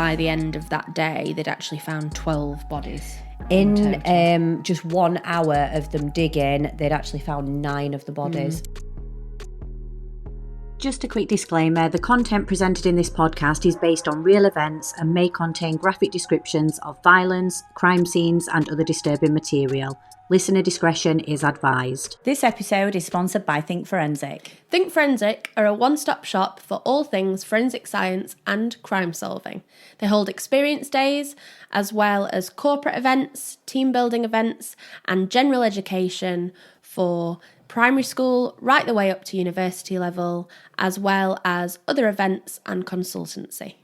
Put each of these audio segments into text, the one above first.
By the end of that day, they'd actually found 12 bodies. In just 1 hour of them digging, they'd actually found 9 of the bodies. Just a quick disclaimer, the content presented in this podcast is based on real events and may contain graphic descriptions of violence, crime scenes and other disturbing material. Listener discretion is advised. This episode is sponsored by Think Forensic. Think Forensic are a one-stop shop for all things forensic science and crime solving. They hold experience days, as well as corporate events, team building events, and general education for primary school right the way up to university level, as well as other events and consultancy.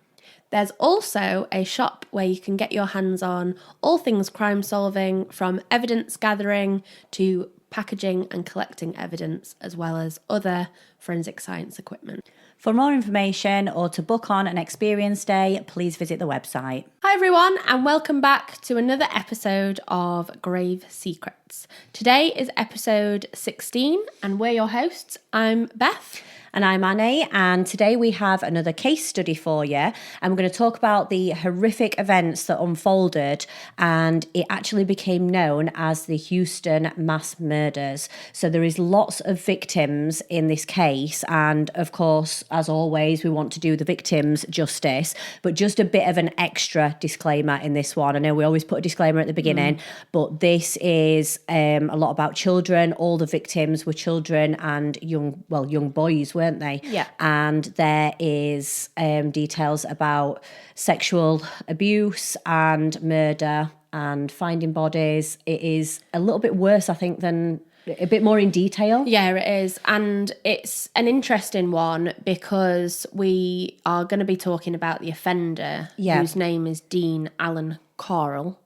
There's also a shop where you can get your hands on all things crime solving, from evidence gathering to packaging and collecting evidence, as well as other forensic science equipment. For more information or to book on an experience day, please visit the website. Hi everyone, and welcome back to another episode of Grave Secrets. Today is episode 16 and we're your hosts. I'm Beth. And I'm Annie, and today we have another case study for you, and we're going to talk about the horrific events that unfolded, and it actually became known as the Houston mass murders. So there is lots of victims in this case, and of course, as always, we want to do the victims justice, but just a bit of an extra disclaimer in this one. I know we always put a disclaimer at the beginning, but this is a lot about children. All the victims were children and young boys, weren't they? Yeah. And there is details about sexual abuse and murder and finding bodies. It is a little bit worse, I think, than a bit more in detail. Yeah, it is. And it's an interesting one because we are going to be talking about the offender, whose name is Dean Allen Corll.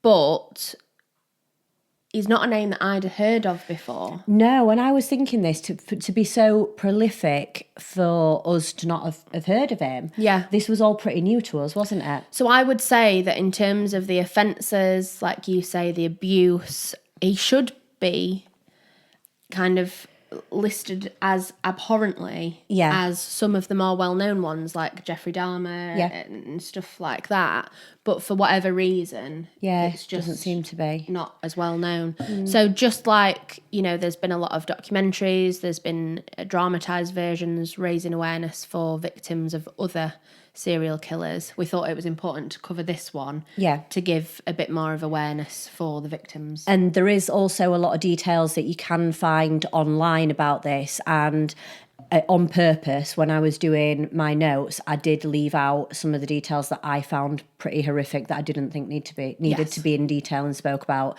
But he's not a name that I'd heard of before. No, and I was thinking this, to be so prolific for us to not have heard of him. Yeah. This was all pretty new to us, wasn't it? So I would say that in terms of the offences, like you say, the abuse, he should be kind of listed as abhorrently as some of the more well-known ones, like Jeffrey Dahmer and stuff like that. But for whatever reason, it's just doesn't seem to be not as well known. So just like, there's been a lot of documentaries, there's been dramatised versions raising awareness for victims of other serial killers, we thought it was important to cover this one to give a bit more of awareness for the victims. And there is also a lot of details that you can find online about this, and on purpose, when I was doing my notes, I did leave out some of the details that I found pretty horrific that I didn't think needed to be in detail and spoke about.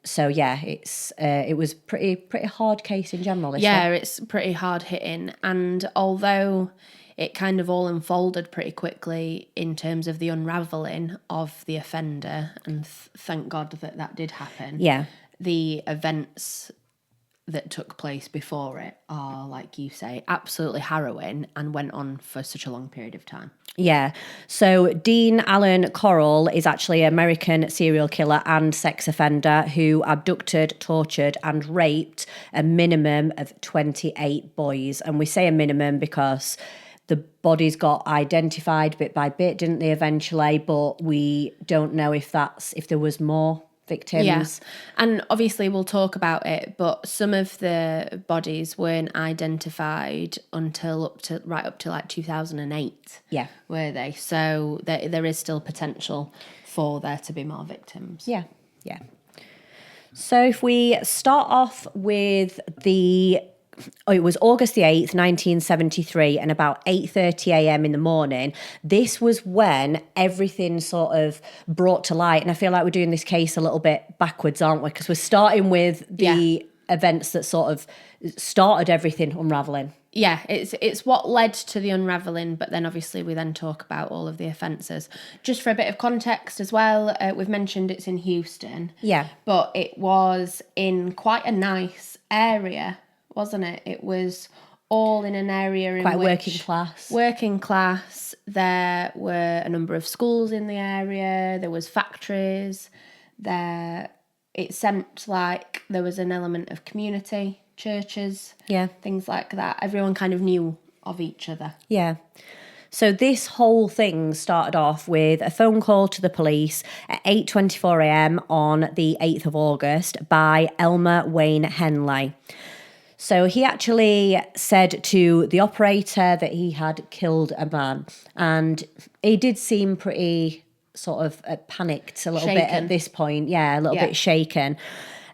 So it was pretty hard case in general. This one. It's pretty hard hitting, and although it kind of all unfolded pretty quickly in terms of the unravelling of the offender, and thank God that did happen. Yeah. The events that took place before it are, like you say, absolutely harrowing and went on for such a long period of time. Yeah. So Dean Allen Corll is actually an American serial killer and sex offender who abducted, tortured and raped a minimum of 28 boys. And we say a minimum because the bodies got identified bit by bit, didn't they, eventually? But we don't know if there was more victims. Yeah, and obviously we'll talk about it, but some of the bodies weren't identified until right up to like 2008. Yeah. Were they? So there is still potential for there to be more victims. Yeah. So if we start off with it was August the 8th, 1973, and about 8:30 a.m. in the morning. This was when everything sort of brought to light. And I feel like we're doing this case a little bit backwards, aren't we? Because we're starting with the events that sort of started everything unravelling. Yeah, it's what led to the unravelling, but then obviously we then talk about all of the offences. Just for a bit of context as well, we've mentioned it's in Houston. Yeah. But it was in quite a nice area, wasn't it? It was all in an area in quite which... working class. Working class. There were a number of schools in the area. There was factories. It seemed like there was an element of community, churches, things like that. Everyone kind of knew of each other. Yeah. So this whole thing started off with a phone call to the police at 8:24 a.m. on the 8th of August by Elmer Wayne Henley. So he actually said to the operator that he had killed a man, and he did seem pretty sort of panicked a little bit at this point. Yeah, a little bit shaken.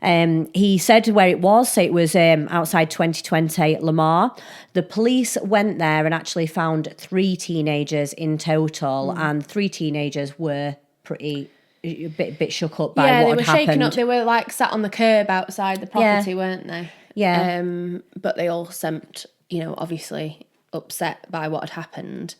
He said where it was, so it was outside 2020 Lamar. The police went there and actually found 3 teenagers in total, and 3 teenagers were pretty a bit shook up by what had happened. Yeah, they were shaken up. They were like sat on the curb outside the property, weren't they? Yeah. But they all seemed, obviously upset by what had happened.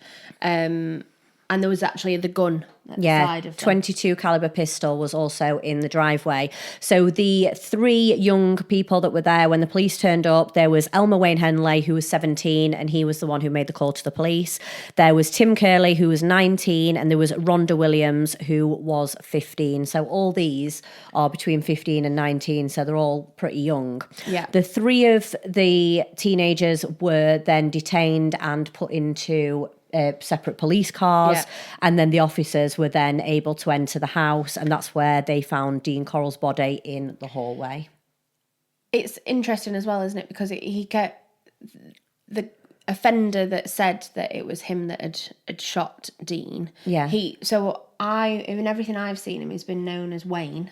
And there was actually the gun at the side of them. 22 caliber pistol was also in the driveway. So the 3 young people that were there when the police turned up, there was Elmer Wayne Henley, who was 17, and he was the one who made the call to the police. There was Tim Curley, who was 19, and there was Rhonda Williams, who was 15. So all these are between 15 and 19, so they're all pretty young. Yeah. The 3 of the teenagers were then detained and put into separate police cars, and then the officers were then able to enter the house, and that's where they found Dean Corll's body in the hallway. It's interesting as well, isn't it? Because he kept the offender that said that it was him that had shot Dean. Yeah. In everything I've seen him, he's been known as Wayne.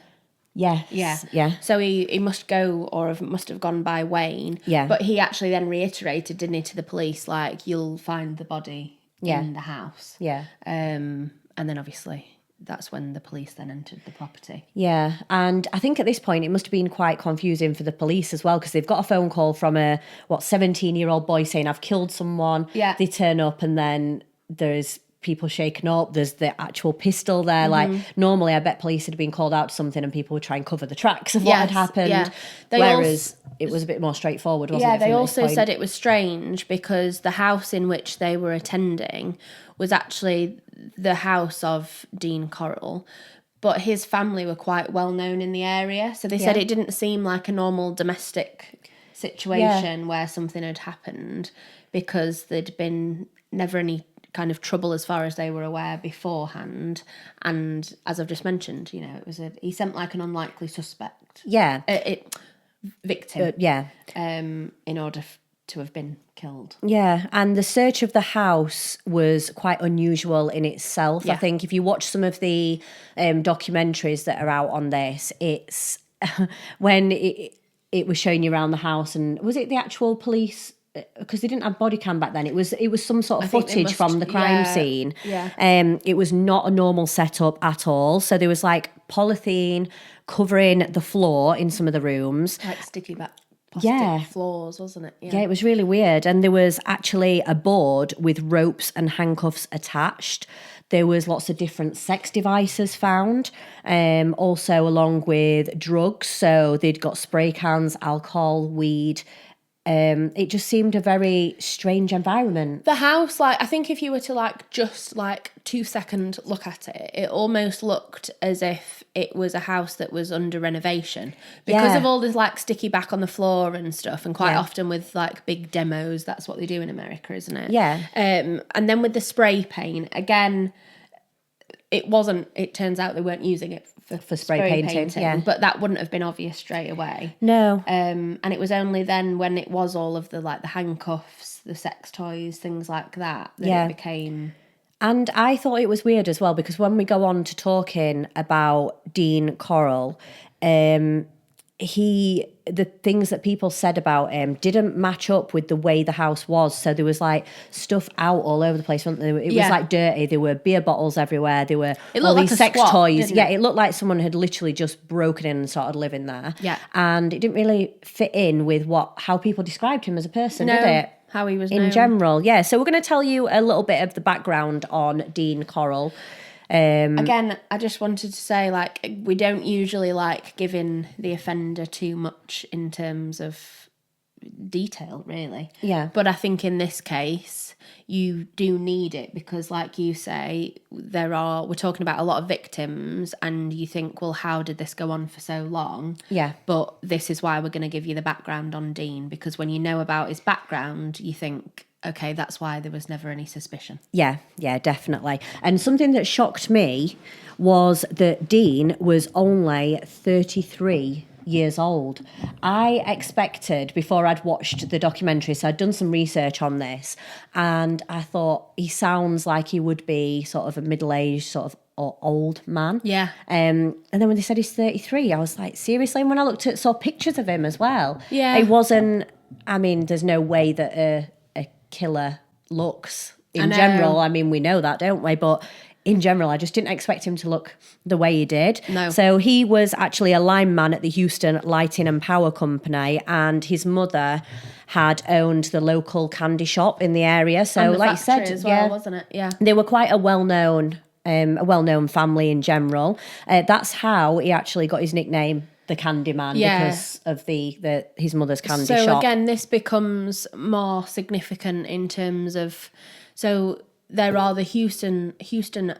Yes. Yeah. So he must go, or must have gone by Wayne. Yeah. But he actually then reiterated, didn't he, to the police, like, you'll find the body in the house. Yeah. And then obviously that's when the police then entered the property. Yeah, and I think at this point it must have been quite confusing for the police as well, because they've got a phone call from a 17-year-old boy saying, I've killed someone. Yeah. They turn up and then there's people shaken up, there's the actual pistol there. Like, normally I bet police had been called out to something and people would try and cover the tracks of what had happened. Yeah. Whereas it was a bit more straightforward, wasn't it? Yeah, they also said it was strange because the house in which they were attending was actually the house of Dean Corll, but his family were quite well known in the area. So they said it didn't seem like a normal domestic situation where something had happened, because there'd been never any kind of trouble as far as they were aware beforehand. And as I've just mentioned, it was he seemed like an unlikely suspect. Yeah. Victim. In order to have been killed. Yeah, and the search of the house was quite unusual in itself. Yeah. I think if you watch some of the documentaries that are out on this, it's when it was showing you around the house, and was it the actual police? Because they didn't have body cam back then. It was some sort of footage from the crime scene. Yeah. It was not a normal setup at all. So there was like polythene covering the floor in some of the rooms. Like sticky back plastic floors, wasn't it? Yeah, it was really weird. And there was actually a board with ropes and handcuffs attached. There was lots of different sex devices found, also along with drugs. So they'd got spray cans, alcohol, weed. It just seemed a very strange environment. The house, I think if you were to just 2-second look at it, it almost looked as if it was a house that was under renovation because of all this sticky back on the floor and stuff. And quite often with big demos, that's what they do in America, isn't it? Yeah. And then with the spray paint, again, it turns out they weren't using it for spray painting, but that wouldn't have been obvious straight away. No. And it was only then when it was all of the the handcuffs, the sex toys, things like that it became. And I thought it was weird as well, because when we go on to talking about Dean Corll, the things that people said about him didn't match up with the way the house was. So there was stuff out all over the place, wasn't there? It was dirty. There were beer bottles everywhere. There were all these sex toys. Yeah, it looked like someone had literally just broken in and started living there. Yeah. And it didn't really fit in with how people described him as a person, did it? How he was in known. general. Yeah. So we're going to tell you a little bit of the background on Dean Corll. Again, I just wanted to say, we don't usually giving the offender too much in terms of detail, really. Yeah. But I think in this case, you do need it because, like you say, we're talking about a lot of victims, and you think, well, how did this go on for so long? Yeah. But this is why we're going to give you the background on Dean, because when you know about his background, you think, okay, that's why there was never any suspicion. Yeah, definitely. And something that shocked me was that Dean was only 33 years old. I expected, before I'd watched the documentary, so I'd done some research on this, and I thought he sounds like he would be sort of a middle-aged, sort of old man. Yeah. And then when they said he's 33, I was like, seriously? And when I saw pictures of him as well, Yeah. it wasn't, I mean, there's no way that a killer looks in general. I mean, we know that, don't we? But in general, I just didn't expect him to look the way he did. No. So he was actually a lineman at the Houston Lighting and Power Company, and his mother had owned the local candy shop in the area. So, And the like you said, factory as well, wasn't it? Yeah. they were quite a well-known family in general. That's how he actually got his nickname, the Candyman, because of his mother's candy shop. So again, this becomes more significant in terms of, so there are the Houston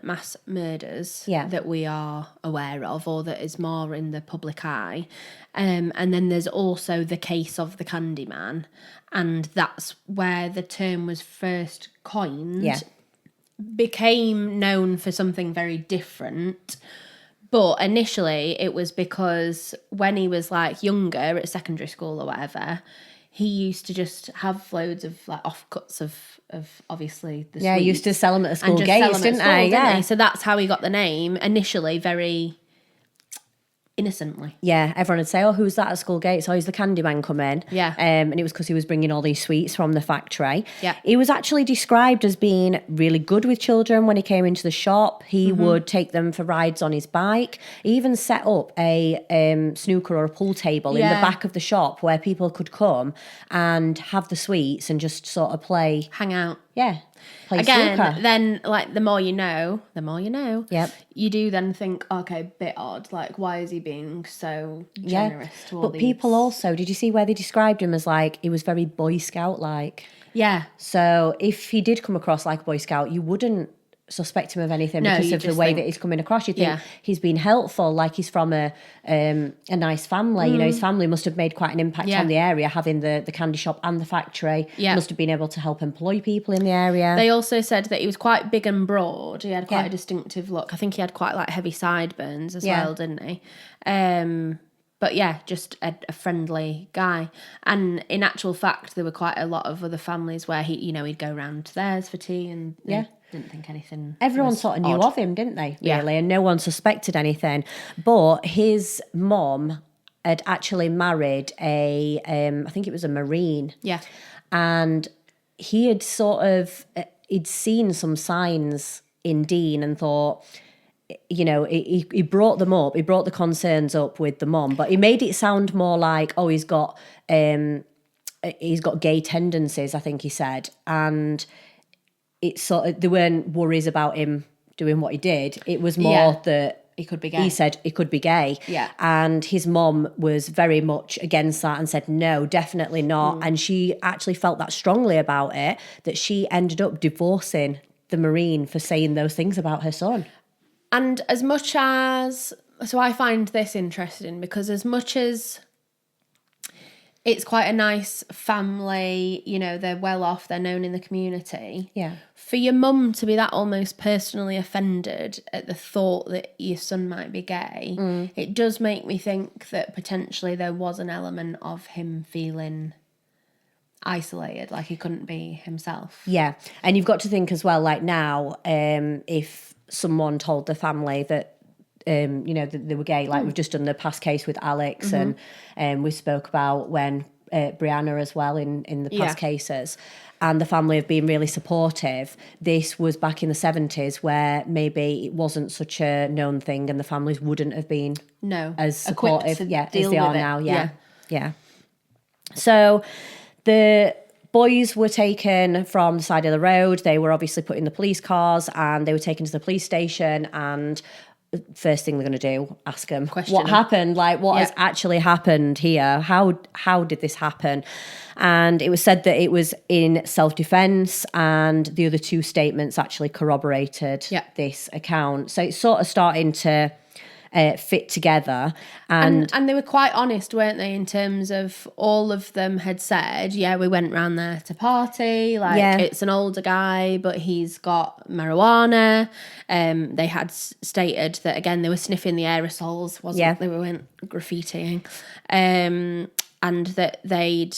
mass murders that we are aware of, or that is more in the public eye, and then there's also the case of the Candyman, and that's where the term was first coined. Yeah. Became known for something very different. But initially, it was because when he was like younger at secondary school or whatever, he used to just have loads of like offcuts of obviously the sweets. He used to sell them at the school gates, didn't he? So that's how he got the name initially, very innocently. Yeah, everyone would say, oh, who's that at school gates? Oh, he's the Candyman coming. Yeah. And it was because he was bringing all these sweets from the factory. Yeah. He was actually described as being really good with children when he came into the shop. He would take them for rides on his bike. He even set up a snooker or a pool table in the back of the shop where people could come and have the sweets and just sort of play. Hang out. Yeah. Play Again, snooker. then like the more you know. Yep. You do then think, okay, bit odd. Like, why is he being so generous to all But these? people also, did you see where they described him as like, he was very Boy Scout-like? Yeah. So if he did come across like a Boy Scout, you wouldn't suspect him of anything because of the way that he's coming across. You think he's been helpful, like he's from a nice family. You know, his family must have made quite an impact on the area, having the candy shop and the factory. Yeah. Must have been able to help employ people in the area. They also said that he was quite big and broad. He had quite a distinctive look. I think he had quite like heavy sideburns as well, didn't he? But yeah, just a friendly guy. And in actual fact, there were quite a lot of other families where he'd go round to theirs for tea and didn't think anything. Everyone sort of knew of him, didn't they? Really, and no one suspected anything. But his mom had actually married I think it was a Marine. Yeah. And he had he'd seen some signs in Dean and thought, you know, he brought them up. He brought the concerns up with the mom, but he made it sound more like, oh, he's got gay tendencies, I think he said. And it's sort of, there weren't worries about him doing what he did. It was more that he could be gay. He said he could be gay. Yeah. And his mom was very much against that and said, no, definitely not. And she actually felt that strongly about it, that she ended up divorcing the Marine for saying those things about her son. And as much as... So I find this interesting because as much as it's quite a nice family, you know, they're well off, they're known in the community. Yeah. For your mum to be that almost personally offended at the thought that your son might be gay, it does make me think that potentially there was an element of him feeling isolated, like he couldn't be himself. Yeah. And you've got to think as well, like now, if someone told the family that, you know, that they were gay, like we've just done the past case with Alex and we spoke about when Brianna as well in the past cases, and the family have been really supportive. This was back in the 70s where maybe it wasn't such a known thing and the families wouldn't have been as supportive as they are now. Yeah. So the boys were taken from the side of the road. They were obviously put in the police cars and they were taken to the police station, and first thing they're going to do, ask them what happened, like what has actually happened here, how did this happen? And it was said that it was in self-defense, and the other two statements actually corroborated this account. So it's sort of starting to fit together. And they were quite honest, weren't they, in terms of all of them had said, yeah, we went round there to party. Like, it's an older guy, but he's got marijuana. They had stated that, again, they were sniffing the aerosols, wasn't they? Weren't graffitiing. And that they'd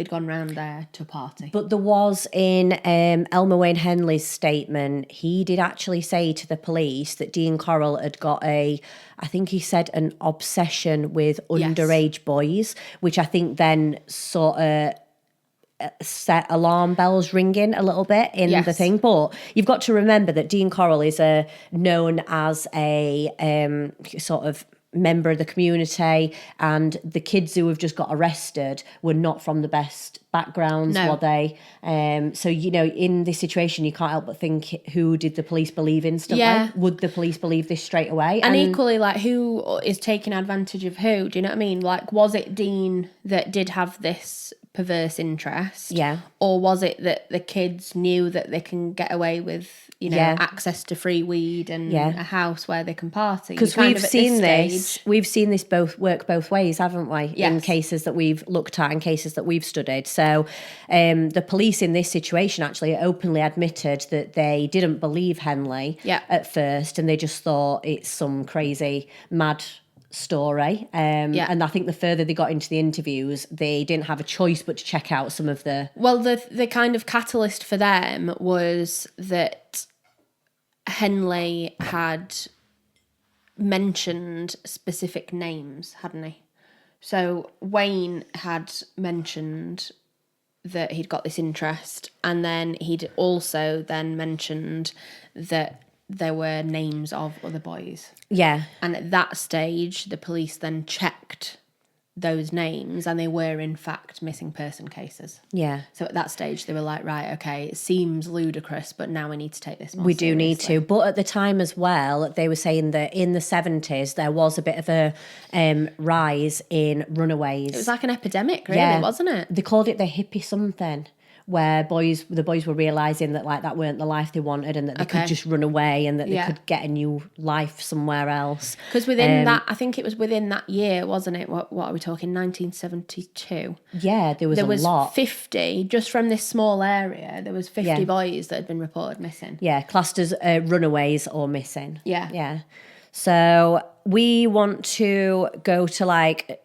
gone round there to a party. But there was in Elmer Wayne Henley's statement, he did actually say to the police that Dean Corll had got I think he said an obsession with underage boys, which I think then sort of set alarm bells ringing a little bit in the thing. But you've got to remember that Dean Corll is known as a sort of member of the community, and the kids who have just got arrested were not from the best backgrounds, were they? So, you know, in this situation, you can't help but think, who did the police believe instantly? Yeah. Would the police believe this straight away? And equally, like, who is taking advantage of who? Do you know what I mean? Like, was it Dean that did have this perverse interest? Yeah. Or was it that the kids knew that they can get away with, you know, access to free weed and a house where they can party? Because we've seen this work both ways, haven't we? Yes. In cases that we've looked at and cases that we've studied. So the police in this situation actually openly admitted that they didn't believe Henley at first, and they just thought it's some crazy, mad story. And I think the further they got into the interviews, they didn't have a choice but to check out some of the... Well, the kind of catalyst for them was that Henley had mentioned specific names, hadn't he? So Wayne had mentioned that he'd got this interest, and then he'd also then mentioned that there were names of other boys. Yeah. And at that stage, the police then checked those names, and they were in fact missing person cases. Yeah. So at that stage, they were like, right, okay, it seems ludicrous, but now we need to take this more seriously. We do need to. But at the time as well, they were saying that in the 70s, there was a bit of a rise in runaways. It was like an epidemic, really, wasn't it? They called it the hippie something, where the boys were realising that, like, that weren't the life they wanted, and that they could just run away, and that they could get a new life somewhere else. Because within that, I think it was within that year, wasn't it? What are we talking, 1972? Yeah, there was a lot. 50, just from this small area, there was 50 boys that had been reported missing. Yeah, classed as runaways or missing. Yeah. Yeah. So we want to go to, like,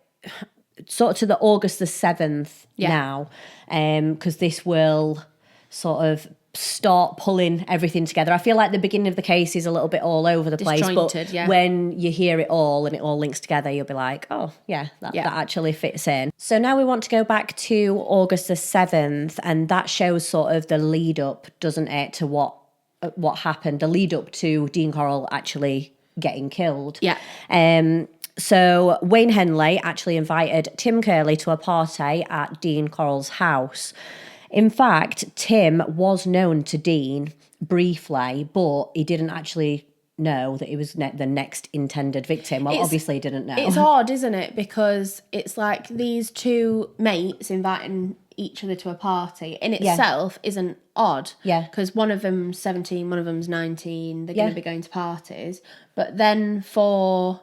sort of to the August the 7th now, because this will sort of start pulling everything together. I feel like the beginning of the case is a little bit all over the place, but when you hear it all and it all links together, you'll be like, oh yeah, that actually fits in. So now we want to go back to August the 7th, and that shows sort of the lead up, doesn't it, to what happened, the lead up to Dean Corll actually getting killed. Yeah. So Wayne Henley actually invited Tim Curley to a party at Dean Corll's house. In fact, Tim was known to Dean briefly, but he didn't actually know that he was the next intended victim. Well, obviously he didn't know. It's odd, isn't it? Because it's like these two mates inviting each other to a party in itself isn't odd. Yeah. Because one of them's 17, one of them's 19. They're going to be going to parties. But then for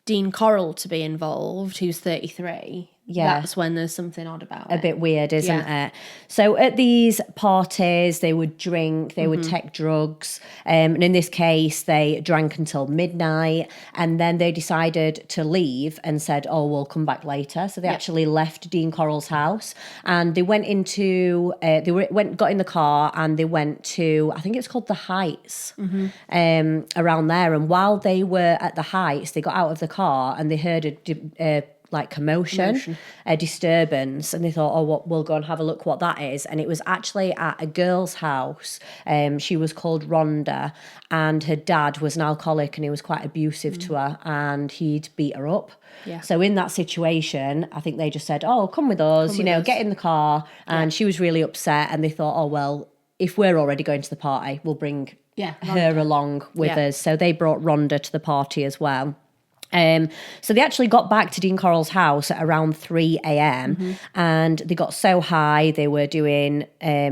Dean Corll to be involved, who's 33, that's when there's something odd about it. A bit weird, isn't it? So at these parties, they would drink, they would take drugs, and in this case, they drank until midnight, and then they decided to leave and said, oh, we'll come back later. So they actually left Dean Corll's house, and they went into, got in the car, and they went to, I think it's called the Heights, around there. And while they were at the Heights, they got out of the car and they heard a commotion, a disturbance, and they thought, oh, we'll go and have a look what that is. And it was actually at a girl's house. She was called Rhonda, and her dad was an alcoholic, and he was quite abusive to her, and he'd beat her up. Yeah. So in that situation, I think they just said, oh, come with us, get in the car. And she was really upset, and they thought, oh, well, if we're already going to the party, we'll bring her along with us. So they brought Rhonda to the party as well. So they actually got back to Dean Corll's house at around 3 a.m. And they got so high, they were doing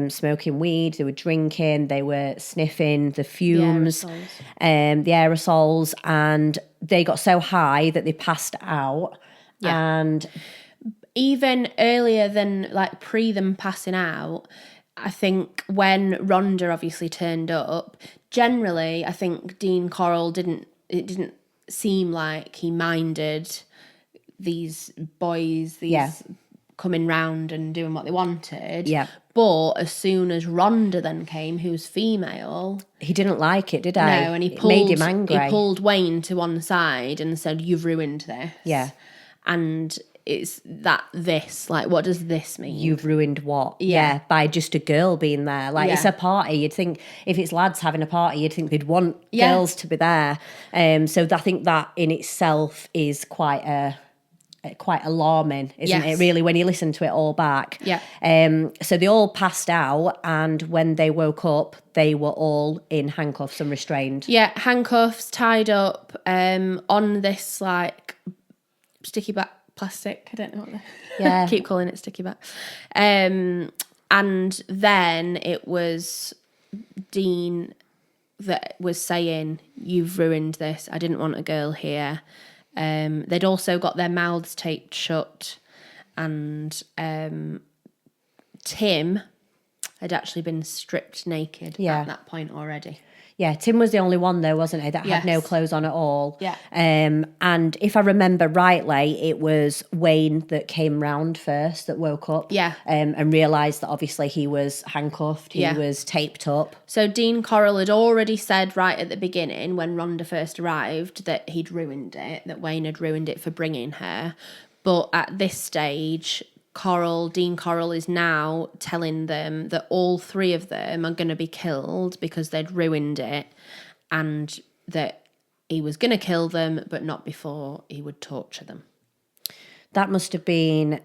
smoking weed, they were drinking, they were sniffing the fumes, the aerosols, and they got so high that they passed out. Yeah. And even earlier than like pre them passing out, I think when Rhonda obviously turned up, generally I think Dean Corll didn't seem like he minded these boys, coming round and doing what they wanted. Yeah. But as soon as Rhonda then came, who's female, he didn't like it, did he? no, and it made him angry. He pulled Wayne to one side and said, "You've ruined this." Yeah. And it's like, what does this mean? You've ruined what? Yeah, by just a girl being there. Like, it's a party. You'd think if it's lads having a party, you'd think they'd want girls to be there. So I think that in itself is quite alarming, isn't it, really, when you listen to it all back? Yeah. So they all passed out, and when they woke up, they were all in handcuffs and restrained. Yeah, handcuffs, tied up, on this, like, sticky back plastic. I don't know what I keep calling it sticky back. And then it was Dean that was saying, "You've ruined this. I didn't want a girl here." They'd also got their mouths taped shut, and Tim had actually been stripped naked at that point already. Yeah, Tim was the only one though, wasn't he, that had no clothes on at all. Yeah. And if I remember rightly, it was Wayne that came round first, that woke up. Yeah. And realised that obviously he was handcuffed, he was taped up. So Dean Corll had already said right at the beginning, when Rhonda first arrived, that he'd ruined it, that Wayne had ruined it for bringing her. But at this stage, Dean Corll is now telling them that all three of them are going to be killed because they'd ruined it, and that he was going to kill them, but not before he would torture them. That must have been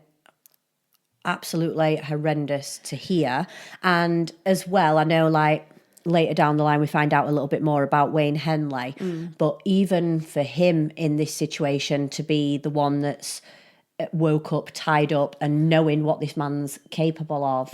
absolutely horrendous to hear. And as well, I know, like, later down the line we find out a little bit more about Wayne Henley, but even for him in this situation to be the one that's woke up, tied up, and knowing what this man's capable of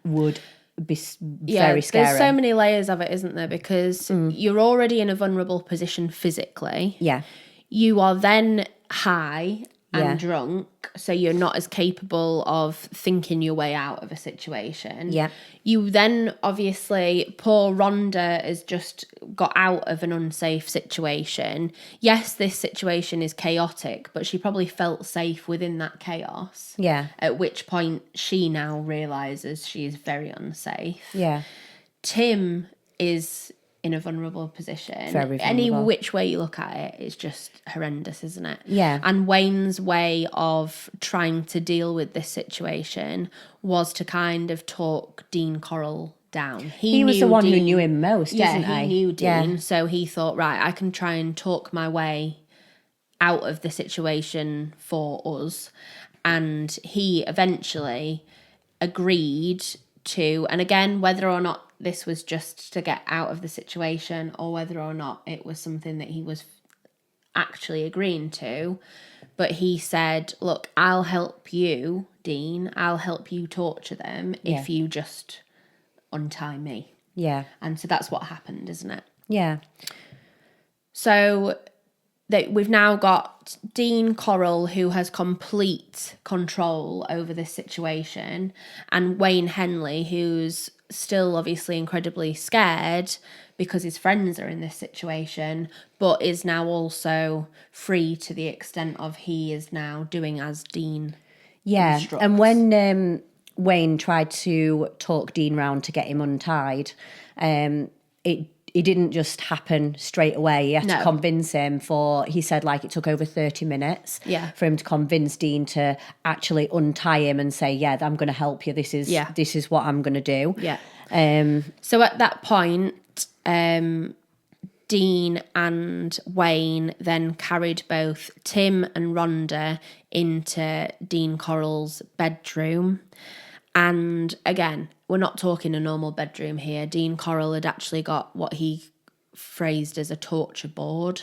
would be very scary. There's so many layers of it, isn't there? Because you're already in a vulnerable position physically. Yeah. You are then high and drunk, so you're not as capable of thinking your way out of a situation. Yeah. You then, obviously, poor Rhonda has just got out of an unsafe situation. Yes, this situation is chaotic, but she probably felt safe within that chaos. Yeah. At which point she now realises she is very unsafe. Yeah. Tim is in a vulnerable position. Very vulnerable. Any which way you look at it, it's just horrendous, isn't it? Yeah. And Wayne's way of trying to deal with this situation was to kind of talk Dean Corll down. He was the one who knew him most, isn't he? He knew Dean, so he thought, right, I can try and talk my way out of the situation for us. And he eventually agreed to, and again, whether or not this was just to get out of the situation or whether or not it was something that he was actually agreeing to, but he said, "Look, I'll help you, Dean. I'll help you torture them if you just untie me." Yeah. And so that's what happened, isn't it? Yeah. So we've now got Dean Corll, who has complete control over this situation, and Wayne Henley, who's still obviously incredibly scared because his friends are in this situation, but is now also free to the extent of he is now doing as Dean instructs. And when Wayne tried to talk Dean round to get him untied, it didn't just happen straight away. He had to convince him he said, like, it took over 30 minutes for him to convince Dean to actually untie him and say, yeah, I'm going to help you. This is what I'm going to do. Yeah. So at that point, Dean and Wayne then carried both Tim and Rhonda into Dean Corll's bedroom. And again, we're not talking a normal bedroom here. Dean Corll had actually got what he phrased as a torture board.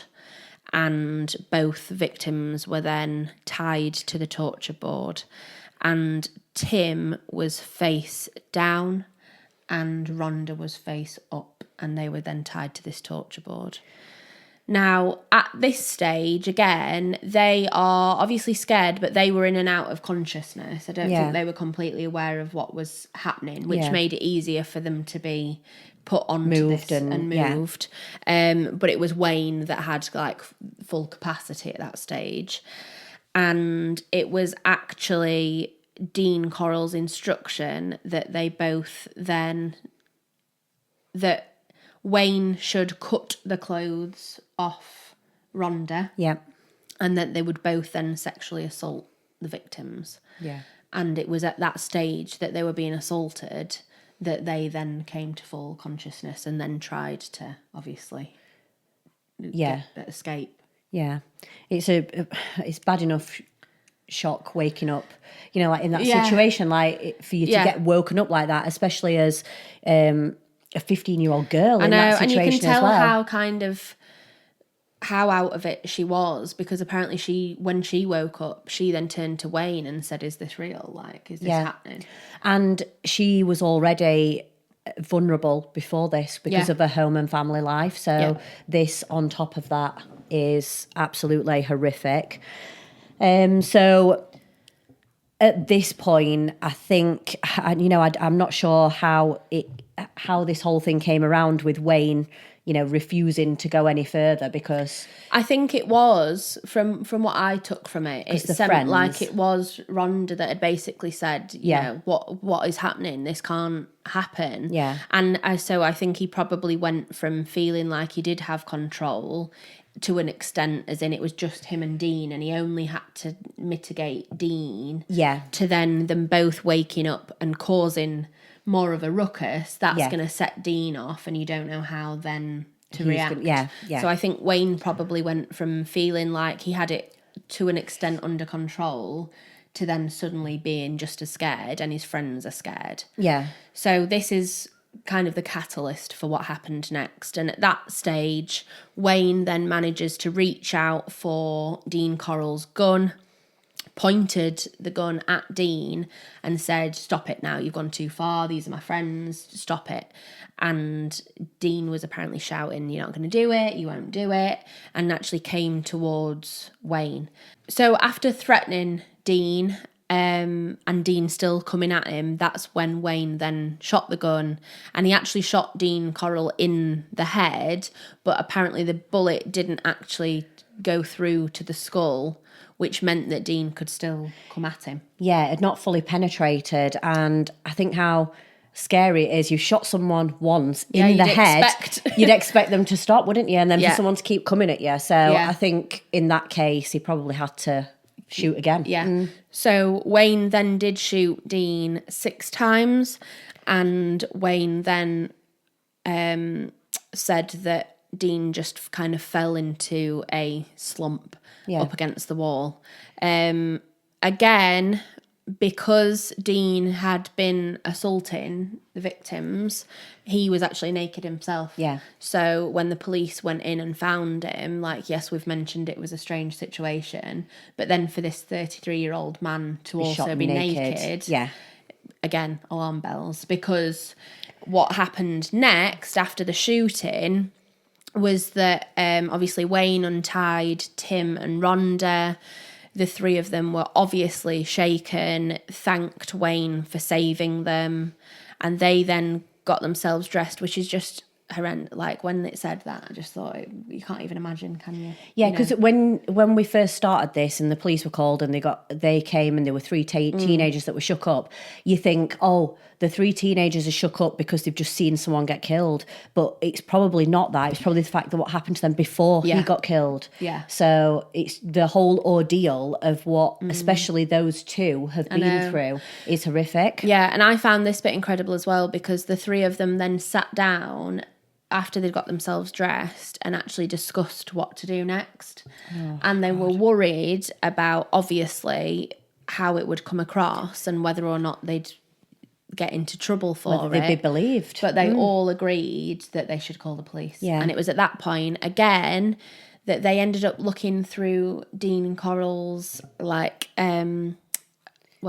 and both victims were then tied to the torture board. And Tim was face down and Rhonda was face up, and they were then tied to this torture board. Now, at this stage, again, they are obviously scared, but they were in and out of consciousness. I don't think they were completely aware of what was happening, which made it easier for them to be put onto this and moved. But it was Wayne that had like full capacity at that stage. And it was actually Dean Corll's instruction that they both then... that Wayne should cut the clothes off Rhonda. Yeah. And that they would both then sexually assault the victims. Yeah. And it was at that stage that they were being assaulted that they then came to full consciousness and then tried to, obviously, escape. Yeah. It's bad enough shock waking up, you know, like in that situation, like for you to get woken up like that, especially as... a 15-year-old girl in that situation. And you can tell as well. how out of it she was, because apparently when she woke up, she then turned to Wayne and said, "Is this real? Like, is this happening?" And she was already vulnerable before this because of her home and family life. So this on top of that is absolutely horrific. So at this point, I think, you know, I'm not sure how this whole thing came around with Wayne, you know, refusing to go any further, because I think it was from what I took from it. It sounded like it was Rhonda that had basically said, you know, what is happening? This can't happen. Yeah. And so I think he probably went from feeling like he did have control to an extent, as in it was just him and Dean, and he only had to mitigate Dean. Yeah. To then them both waking up and causing more of a ruckus. That's going to set Dean off, and you don't know how then to react. Yeah. So I think Wayne probably went from feeling like he had it to an extent under control to then suddenly being just as scared, and his friends are scared. Yeah. So this is kind of the catalyst for what happened next. And at that stage, Wayne then manages to reach out for Dean Corll's gun, pointed the gun at Dean and said, "Stop it now, you've gone too far, these are my friends, stop it." And Dean was apparently shouting, "You're not going to do it, you won't do it," and actually came towards Wayne. So after threatening Dean, and Dean still coming at him, that's when Wayne then shot the gun, and he actually shot Dean Corll in the head, but apparently the bullet didn't actually go through to the skull, which meant that Dean could still come at him. Yeah, it had not fully penetrated, and I think how scary it is. You shot someone once in the head, you'd expect them to stop, wouldn't you? And then for someone to keep coming at you. So I think in that case, he probably had to shoot again. Yeah. So Wayne then did shoot Dean 6 times, and Wayne then said that Dean just kind of fell into a slump up against the wall. Again, because Dean had been assaulting the victims, he was actually naked himself. Yeah. So when the police went in and found him, like, yes, we've mentioned it was a strange situation, but then for this 33-year-old man to also be naked, again, alarm bells, because what happened next after the shooting was that obviously Wayne untied Tim and Rhonda. The 3 of them were obviously shaken, thanked Wayne for saving them, and they then got themselves dressed, which is just horrendous. Like, when it said that, I just thought, you can't even imagine, can you? Yeah, because when we first started this and the police were called and they came and there were 3 teenagers that were shook up, you think, oh, the 3 teenagers are shook up because they've just seen someone get killed. But it's probably not that. It's probably the fact that what happened to them before he got killed. Yeah. So it's the whole ordeal of what especially those 2 have been through is horrific. Yeah, and I found this bit incredible as well, because the 3 of them then sat down after they'd got themselves dressed and actually discussed what to do next. And they were worried about, obviously, how it would come across and whether or not they'd get into trouble for whether they'd be believed. But they all agreed that they should call the police. Yeah. And it was at that point, again, that they ended up looking through Dean and Corll's, like, well,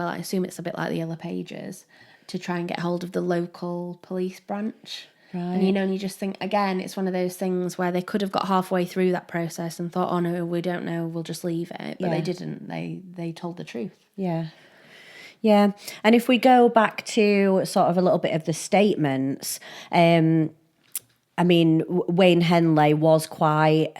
I assume it's a bit like the Yellow Pages, to try and get hold of the local police branch. Right. And, and you just think, again, it's one of those things where they could have got halfway through that process and thought, oh, no, we don't know, we'll just leave it. But they didn't. They told the truth. Yeah. Yeah. And if we go back to sort of a little bit of the statements, I mean, Wayne Henley was quite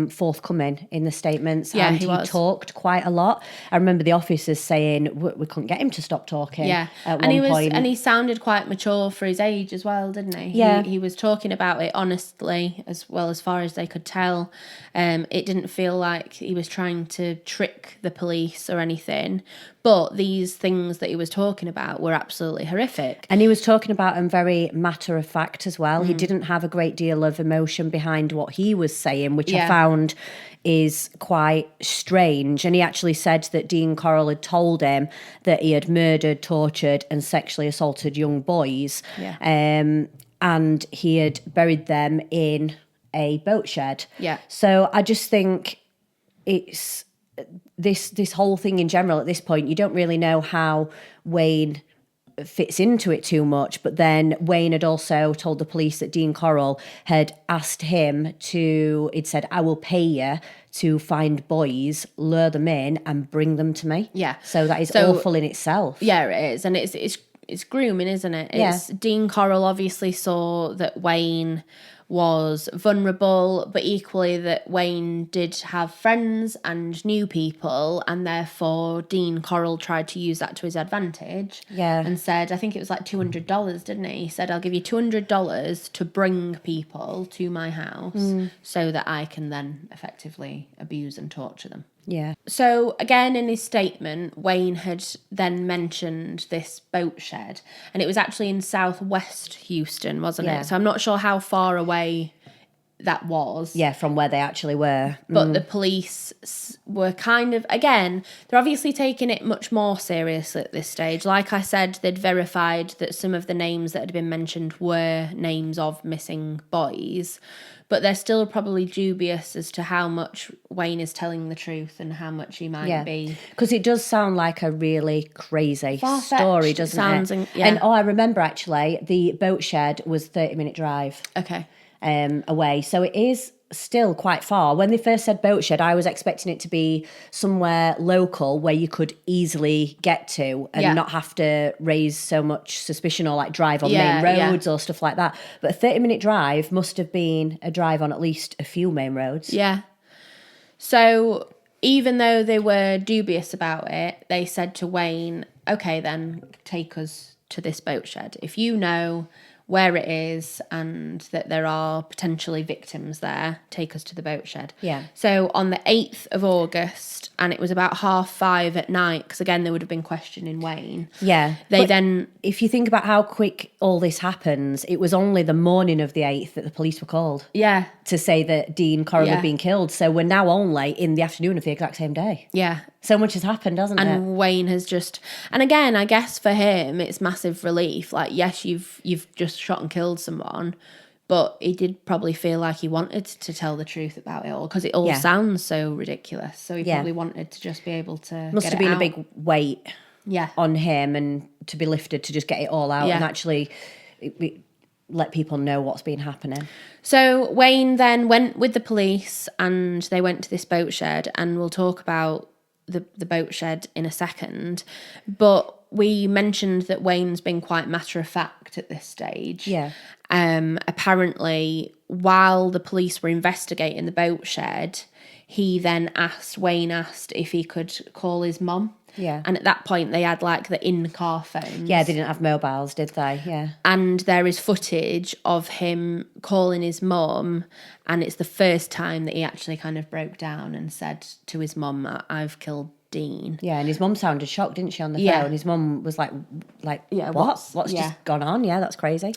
forthcoming in the statements, and he talked quite a lot. I remember the officers saying we couldn't get him to stop talking. Yeah, at one point. And he sounded quite mature for his age as well, didn't he? Yeah, he was talking about it honestly, as well as far as they could tell. It didn't feel like he was trying to trick the police or anything. But these things that he was talking about were absolutely horrific. And he was talking about them very matter of fact as well. He didn't have a great deal of emotion behind what he was saying, which I found is quite strange. And he actually said that Dean Corll had told him that he had murdered, tortured and sexually assaulted young boys. Yeah. And he had buried them in a boat shed. Yeah. So I just think it's... This whole thing in general at this point, you don't really know how Wayne fits into it too much. But then Wayne had also told the police that Dean Corll had asked him he'd said, I will pay you to find boys, lure them in and bring them to me. Yeah. So that is awful in itself. Yeah, it is. And it's grooming, isn't it? It's Dean Corll obviously saw that Wayne was vulnerable, but equally that Wayne did have friends and knew people, and therefore Dean Corll tried to use that to his advantage. Yeah. And said, I think it was like $200, didn't he? He said, I'll give you $200 to bring people to my house so that I can then effectively abuse and torture them. Yeah. So, again, in his statement, Wayne had then mentioned this boat shed, and it was actually in southwest Houston, wasn't it? So I'm not sure how far away that was. Yeah, from where they actually were. But the police were kind of, again, they're obviously taking it much more seriously at this stage. Like I said, they'd verified that some of the names that had been mentioned were names of missing boys. But they're still probably dubious as to how much Wayne is telling the truth and how much he might be. Because it does sound like a really crazy story, doesn't it? And I remember actually the boat shed was 30-minute drive. Okay. Away. So it is still quite far. When they first said boat shed, I was expecting it to be somewhere local where you could easily get to and not have to raise so much suspicion or like drive on main roads or stuff like that. But a 30-minute drive must have been a drive on at least a few main roads. Yeah. So even though they were dubious about it, they said to Wayne, okay, then take us to this boat shed. If you know where it is and that there are potentially victims there, take us to the boat shed. Yeah. So on the 8th of August, and it was about 5:30 at night, because again, they would have been questioning Wayne. Yeah. If you think about how quick all this happens, it was only the morning of the 8th that the police were called. Yeah. To say that Dean Corll had been killed. So we're now only in the afternoon of the exact same day. Yeah. So much has happened, hasn't it? And Wayne has just... And again, I guess for him, it's massive relief. Like, yes, you've just shot and killed someone, but he did probably feel like he wanted to tell the truth about it all, because it all sounds so ridiculous. So he probably wanted to just be able to Must have been a big weight on him and to be lifted to just get it all out and actually let people know what's been happening. So Wayne then went with the police and they went to this boat shed, and we'll talk about the boat shed in a second. But we mentioned that Wayne's been quite matter of fact at this stage. Yeah. Apparently, while the police were investigating the boat shed, Wayne asked if he could call his mum. Yeah. And at that point, they had like the in-car phones. Yeah, they didn't have mobiles, did they? Yeah. And there is footage of him calling his mum, and it's the first time that he actually kind of broke down and said to his mum, I've killed Dean. Yeah, and his mum sounded shocked, didn't she, on the phone? His mum was like, yeah, what's just gone on? Yeah, that's crazy.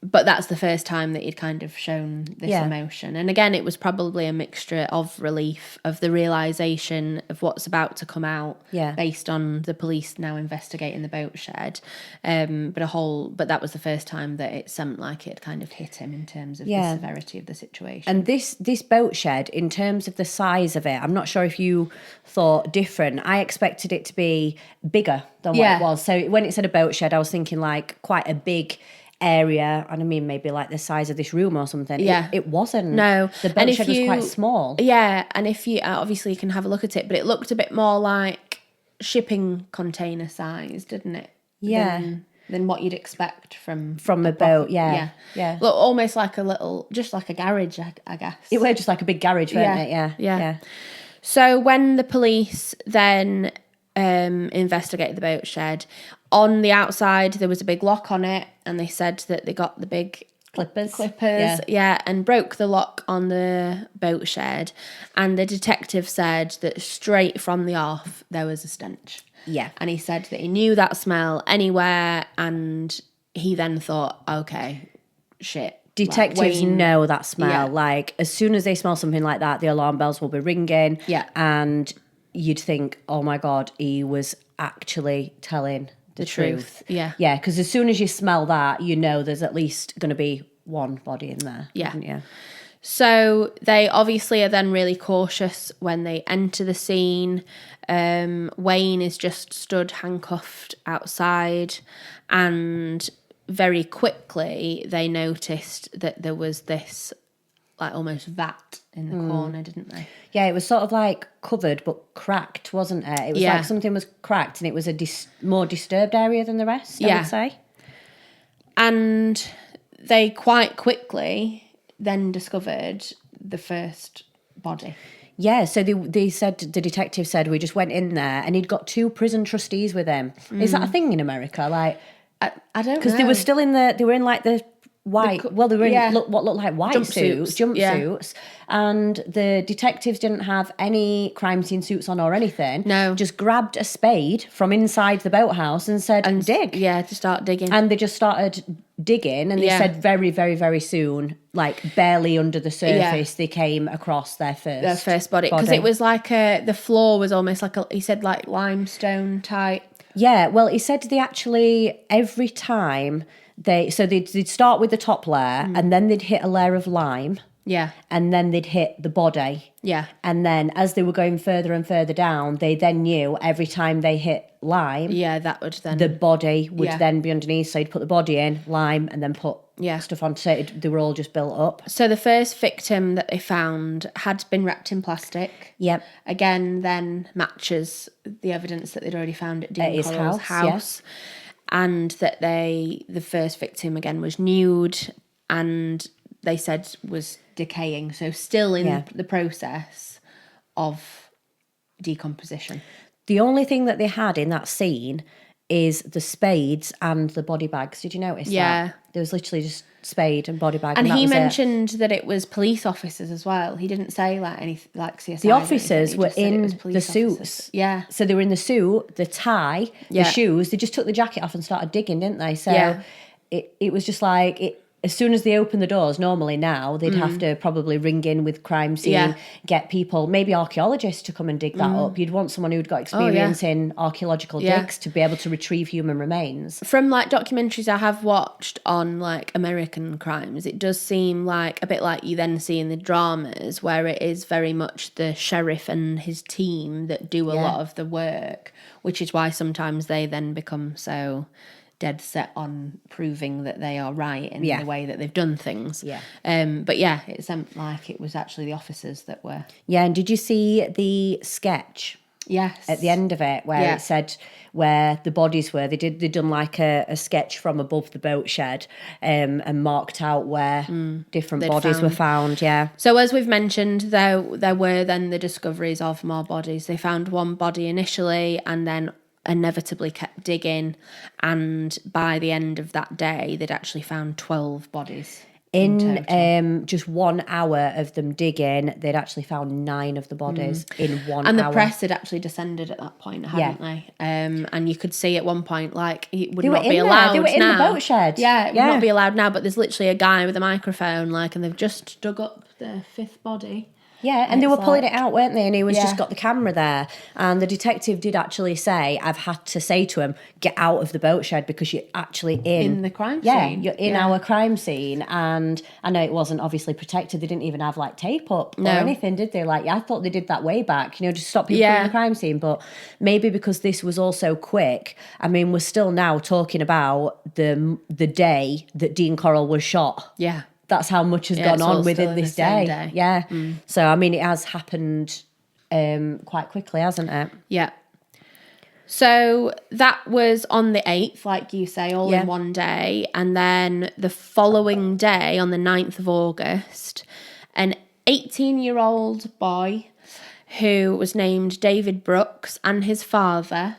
But that's the first time that he'd kind of shown this emotion. And again, it was probably a mixture of relief, of the realisation of what's about to come out based on the police now investigating the boat shed. But that was the first time that it seemed like it kind of hit him in terms of the severity of the situation. And this boat shed, in terms of the size of it, I'm not sure if you thought different. I expected it to be bigger than what it was. So when it said a boat shed, I was thinking like quite a big area, and I mean maybe like the size of this room or something. It wasn't. No, the boat shed was quite small. Yeah, and if you obviously you can have a look at it, but it looked a bit more like shipping container size, didn't it? Than what you'd expect from a boat. Yeah. Look, almost like a little, just like a garage, I guess. It was just like a big garage, weren't it? Yeah. So when the police then investigated the boat shed, on the outside there was a big lock on it, and they said that they got the big clippers, and broke the lock on the boat shed, and the detective said that straight from the off there was a stench. And he said that he knew that smell anywhere, and he then thought, okay, shit. Detectives know that smell. Like, as soon as they smell something like that, the alarm bells will be ringing. And you'd think, oh my God, he was actually telling the truth. Yeah, because as soon as you smell that, you know there's at least going to be one body in there. Yeah. So they obviously are then really cautious when they enter the scene. Wayne is just stood handcuffed outside, and very quickly they noticed that there was this like almost vat in the corner, didn't they? Yeah, it was sort of like covered but cracked, wasn't it? It was like something was cracked, and it was a more disturbed area than the rest, I would say. And they quite quickly then discovered the first body. Yeah, so they said, the detective said, we just went in there, and he'd got 2 prison trustees with him. Is that a thing in America? Like, I don't know. Because they were still they were in like the white, they were in what looked like white jumpsuits, and the detectives didn't have any crime scene suits on or anything. No. Just grabbed a spade from inside the boathouse and said, dig. Yeah, to start digging. And they just started digging, and they said very, very, very soon, like barely under the surface, they came across their first body. Because it was like the floor was almost like, he said like limestone type. Yeah, well, he said they actually, every time, they'd start with the top layer, and then they'd hit a layer of lime. Yeah. And then they'd hit the body. Yeah. And then as they were going further and further down, they then knew every time they hit lime, that would then... the body would then be underneath. So you'd put the body in, lime, and then put stuff on. So they were all just built up. So the first victim that they found had been wrapped in plastic. Yep. Again, then matches the evidence that they'd already found at Dean Corll's house. Yeah. And that the first victim again was nude, and they said was decaying, so still in the process of decomposition. The only thing that they had in that scene is the spades and the body bags. Did you notice that? There was literally just spade and body bag. And he mentioned that it was police officers as well. He didn't say like anything like CSI. The officers were in the suits. Yeah. So they were in the suit, the tie, the shoes. They just took the jacket off and started digging, didn't they? So it was just like... As soon as they open the doors, normally now, they'd have to probably ring in with crime scene, get people, maybe archaeologists to come and dig that up. You'd want someone who'd got experience in archaeological digs to be able to retrieve human remains. From like documentaries I have watched on like American crimes, it does seem like a bit like you then see in the dramas, where it is very much the sheriff and his team that do a lot of the work, which is why sometimes they then become so... dead set on proving that they are right in the way that they've done things. But it seemed like it was actually the officers that were... Yeah, and did you see the sketch? Yes. At the end of it, where it said where the bodies were. They'd done like a sketch from above the boat shed, and marked out where different bodies were found, So as we've mentioned, there were then the discoveries of more bodies. They found one body initially, and then inevitably kept digging, and by the end of that day they'd actually found 12 bodies. In total. just 1 hour of them digging, they'd actually found 9 of the bodies in 1 hour. And the press had actually descended at that point, hadn't they? And you could see at one point, like, it would not be allowed now. They were in the boat shed. Yeah, it would not be allowed now, but there's literally a guy with a microphone, like, and they've just dug up the 5th body. Yeah, and they were pulling it out, weren't they? And he was Yeah. just got the camera there. And the detective did actually say, I've had to say to him, get out of the boat shed because you're actually In the crime scene. Yeah, you're in our crime scene. And I know it wasn't obviously protected. They didn't even have like tape up or anything, did they? Like, I thought they did that way back, you know, just stop people from the crime scene. But maybe because this was all so quick, I mean, we're still now talking about the day that Dean Corll was shot. Yeah. That's how much has gone on within this day. Yeah. So, I mean, it has happened quite quickly, hasn't it? Yeah. So that was on the 8th, like you say, all in one day. And then the following day, on the 9th of August, an 18-year-old boy who was named David Brooks and his father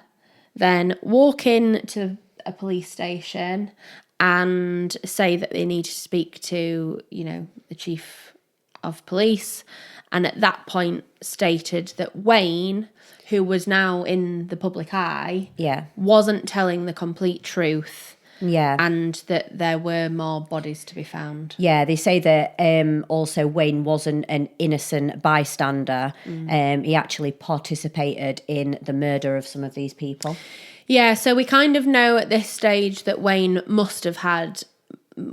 then walk in to a police station and say that they need to speak to, you know, the chief of police. And at that point stated that Wayne, who was now in the public eye, wasn't telling the complete truth. Yeah. And that there were more bodies to be found. Yeah, they say that also Wayne wasn't an innocent bystander. He actually participated in the murder of some of these people. Yeah, so we kind of know at this stage that Wayne must have had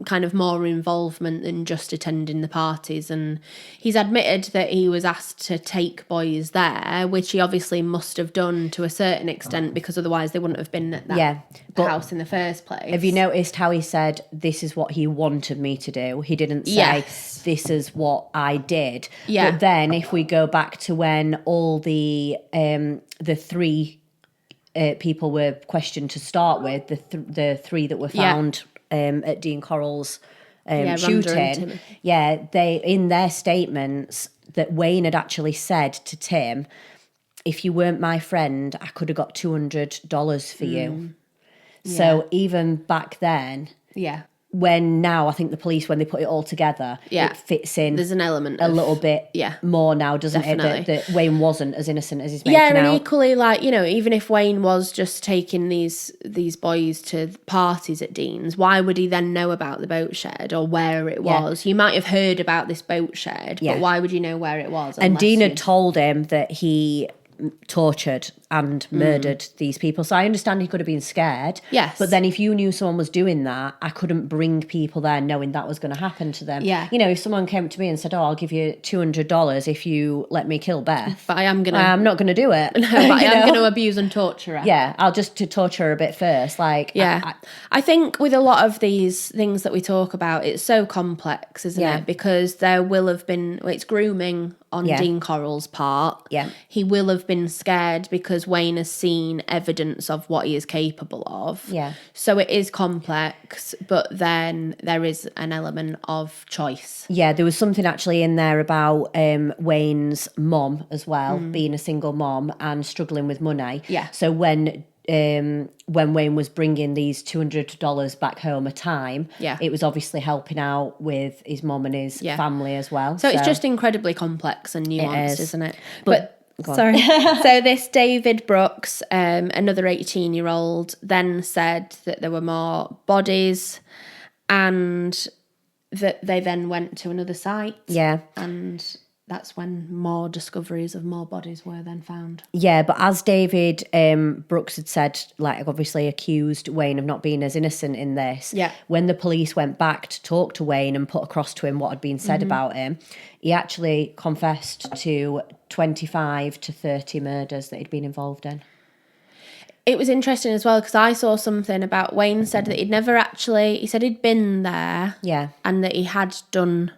kind of more involvement than just attending the parties, and he's admitted that he was asked to take boys there, which he obviously must have done to a certain extent, because otherwise they wouldn't have been at that house in the first place. Have you noticed how he said, this is what he wanted me to do? He didn't say, this is what I did. Yeah. But then if we go back to when all the 3 people were questioned to start with, the 3 that were found at Dean Corll's shooting. Yeah, they, in their statements, that Wayne had actually said to Tim, if you weren't my friend, I could have got $200 for you. So even back then, when now I think the police, when they put it all together, it fits in. There's an element a little bit more now, doesn't it? That Wayne wasn't as innocent as he's making out. Yeah, and equally, like, you know, even if Wayne was just taking these boys to parties at Dean's, why would he then know about the boat shed or where it was? You might have heard about this boat shed, but why would you know where it was? And Dean had told him that he tortured and murdered these people, so I understand he could have been scared. Yes, but then if you knew someone was doing that, I couldn't bring people there knowing that was going to happen to them. Yeah, you know, if someone came to me and said, "Oh, I'll give you $200 if you let me kill Beth," but I'm not going to do it. No, but I am going to abuse and torture her. Yeah, I'll just to torture her a bit first. Like, I think with a lot of these things that we talk about, it's so complex, isn't it? Because there will have been, it's grooming on Dean Corll's part. Yeah, he will have been scared because Wayne has seen evidence of what he is capable of. Yeah. So it is complex, but then there is an element of choice. Yeah, there was something actually in there about Wayne's mum as well, being a single mum and struggling with money. Yeah. So when Wayne was bringing these $200 back home a time, it was obviously helping out with his mum and his family as well. So it's just incredibly complex and nuanced, isn't it? But sorry. So this David Brooks, another 18-year-old, then said that there were more bodies and that they then went to another site. Yeah. And that's when more discoveries of more bodies were then found. Yeah, but as David Brooks had said, like, obviously accused Wayne of not being as innocent in this. Yeah. When the police went back to talk to Wayne and put across to him what had been said about him, he actually confessed to 25 to 30 murders that he'd been involved in. It was interesting as well because I saw something about Wayne said that he said he'd been there. Yeah. And that he had done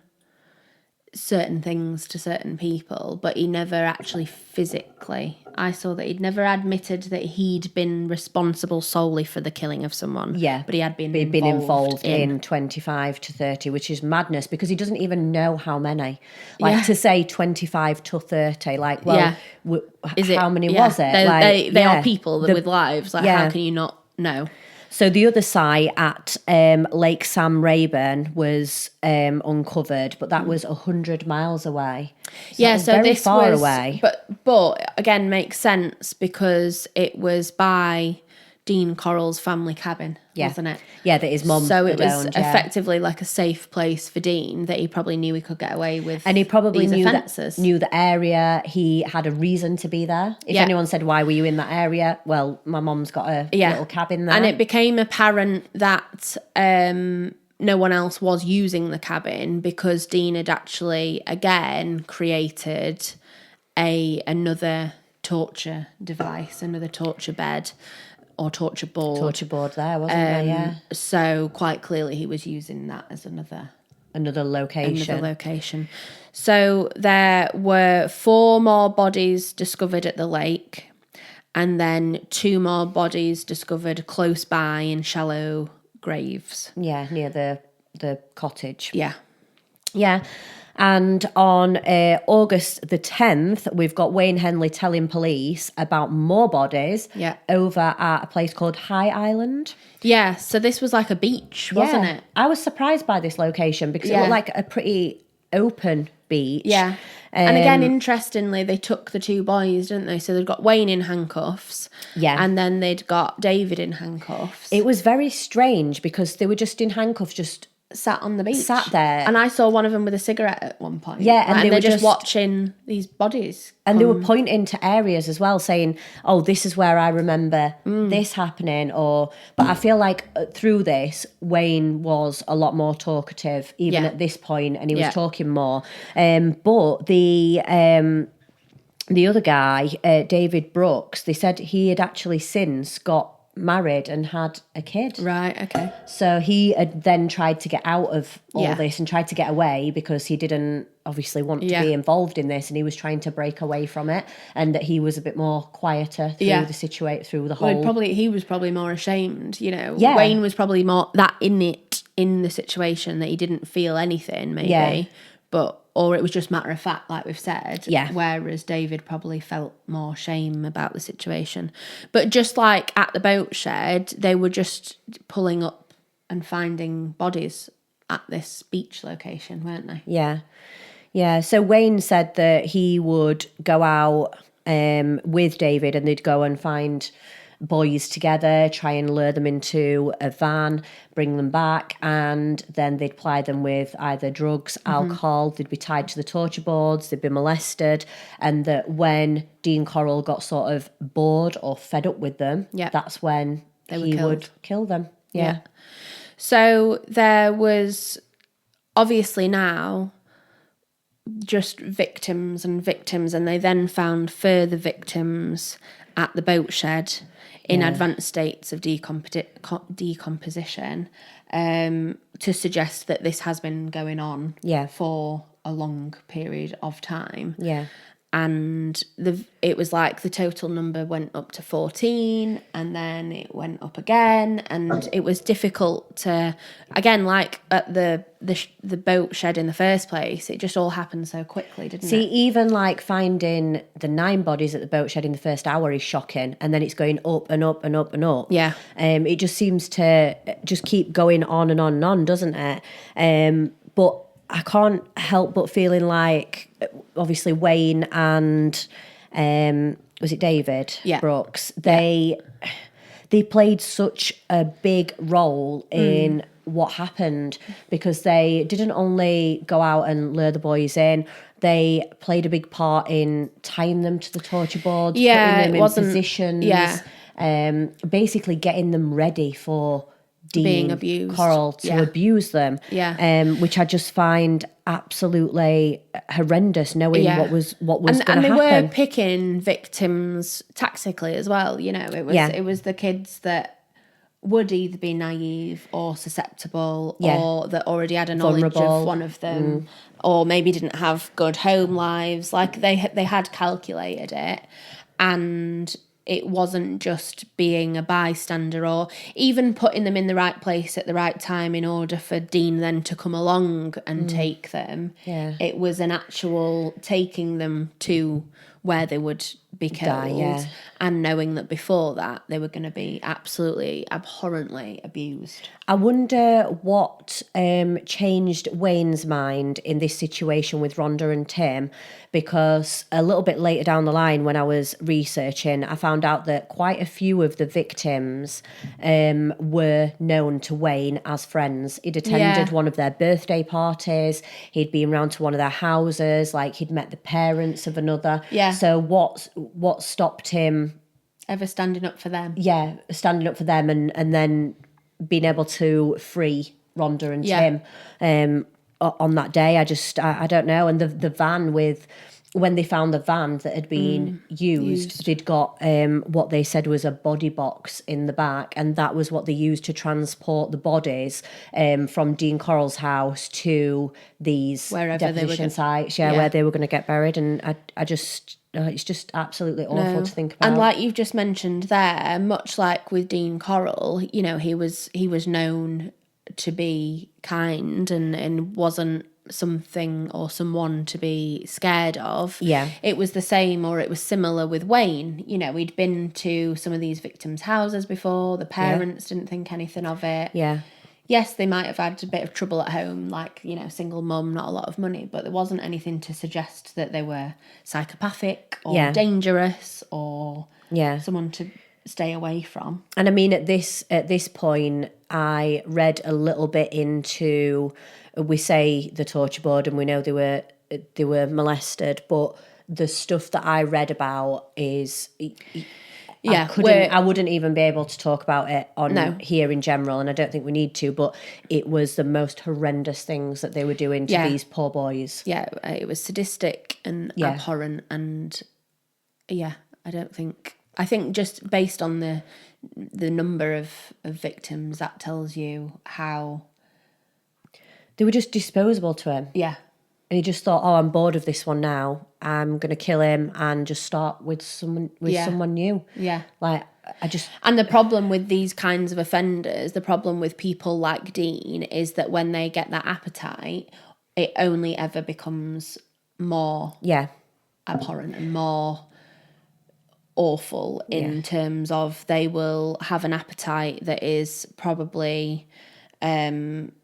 certain things to certain people, but he never actually physically. I saw that he'd never admitted that he'd been responsible solely for the killing of someone. Yeah, but he had been involved in 25 to 30, which is madness because he doesn't even know how many. Like to say 25 to 30, like, well, how many was it? They are people with lives. Like, how can you not know? So the other site at Lake Sam Rayburn was uncovered, but that was 100 miles away. So that was very far away. But again, makes sense because it was by Dean Corll's family cabin, wasn't it? Yeah, that his mum So it was owned, effectively like a safe place for Dean that he probably knew he could get away with. And he probably these knew offences. knew the area. He had a reason to be there. If anyone said, "Why were you in that area?" Well, my mum's got a little cabin there. And it became apparent that no one else was using the cabin because Dean had actually, again, created another torture device, another torture bed or torture board. Torture board there, wasn't there? Yeah. So quite clearly he was using that as another location. So there were 4 more bodies discovered at the lake, and then 2 more bodies discovered close by in shallow graves. Yeah, near the cottage. Yeah. Yeah. And on August the 10th, we've got Wayne Henley telling police about more bodies over at a place called High Island. Yeah, so this was like a beach, wasn't it? I was surprised by this location because it looked like a pretty open beach. Yeah. And again, interestingly, they took the 2 boys, didn't they? So they'd got Wayne in handcuffs. Yeah. And then they'd got David in handcuffs. It was very strange because they were just in handcuffs, just sat on the beach. Sat there. And I saw one of them with a cigarette at one point. Yeah, and they were just watching these bodies. And they were pointing to areas as well, saying, "Oh, this is where I remember this happening." But I feel like through this, Wayne was a lot more talkative, even at this point, and he was talking more. But the other guy, David Brooks, they said he had actually since got married and had a kid. Right, okay. So he had then tried to get out of all this and tried to get away because he didn't obviously want to be involved in this, and he was trying to break away from it, and that he was a bit more quieter through the situation, through the whole... Well, he was probably more ashamed, you know. Yeah. Wayne was probably more that in the situation that he didn't feel anything, maybe. Or it was just matter of fact, like we've said. Yeah. Whereas David probably felt more shame about the situation. But just like at the boat shed, they were just pulling up and finding bodies at this beach location, weren't they? Yeah. Yeah. So Wayne said that he would go out with David and they'd go and find boys together, try and lure them into a van, bring them back, and then they'd ply them with either drugs, alcohol, they'd be tied to the torture boards, they'd be molested, and that when Dean Corll got sort of bored or fed up with them, that's when he would kill them. Yeah. So there was obviously now just victims, and they then found further victims at the boat shed in advanced states of decomposition to suggest that this has been going on for a long period of time. Yeah. And it was like the total number went up to 14, and then it went up again, and it was difficult to, again, like at the boat shed in the first place, it just all happened so quickly, didn't it? See, even like finding the 9 bodies at the boat shed in the first hour is shocking, and then it's going up and up and up and up. Yeah. It just seems to just keep going on and on and on, doesn't it? But I can't help but feeling like, obviously, Wayne and was it David Brooks? They played such a big role in what happened, because they didn't only go out and lure the boys in, they played a big part in tying them to the torture boards, putting them in positions, basically getting them ready for Dean Corll to abuse them, which I just find absolutely horrendous, knowing what was going to happen. And they were picking victims tactically as well. You know, it was the kids that would either be naive or susceptible, or that already had a knowledge of one of them, or maybe didn't have good home lives. Like they had calculated it, and it wasn't just being a bystander or even putting them in the right place at the right time in order for Dean then to come along and take them. Yeah. It was an actual taking them to where they would be killed, yeah. and knowing that before that they were going to be absolutely abhorrently abused. I wonder what changed Wayne's mind in this situation with Rhonda and Tim, because a little bit later down the line when I was researching, I found out that quite a few of the victims were known to Wayne as friends. He'd attended one of their birthday parties, he'd been round to one of their houses, like he'd met the parents of another. Yeah. So what stopped him Ever standing up for them? Yeah, standing up for them and then being able to free Rhonda and Tim on that day. I don't know. And the van when they found the van that had been used, they'd got what they said was a body box in the back, and that was what they used to transport the bodies from Dean Corll's house to these Wherever deposition sites, where they were going to get buried. And I just... it's just absolutely awful to think about. And like you've just mentioned there, much like with Dean Corll, you know, he was known to be kind and wasn't something or someone to be scared of. Yeah. It was the same, or it was similar with Wayne. You know, he'd been to some of these victims' houses before. The parents didn't think anything of it. Yeah. Yes, they might have had a bit of trouble at home, like, you know, single mum, not a lot of money, but there wasn't anything to suggest that they were psychopathic or dangerous or someone to stay away from. And I mean, at this point, I read a little bit into, we say the torture board, and we know they were molested, but the stuff that I read about is... I wouldn't even be able to talk about it on here in general, and I don't think we need to, but it was the most horrendous things that they were doing to these poor boys. Yeah, it was sadistic and abhorrent, and I think just based on the number of victims, that tells you how... They were just disposable to him. Yeah. And he just thought, I'm bored of this one now. I'm going to kill him and just start with someone new. Yeah. Like, And the problem with these kinds of offenders, the problem with people like Dean, is that when they get that appetite, it only ever becomes more abhorrent and more awful in terms of they will have an appetite that is probably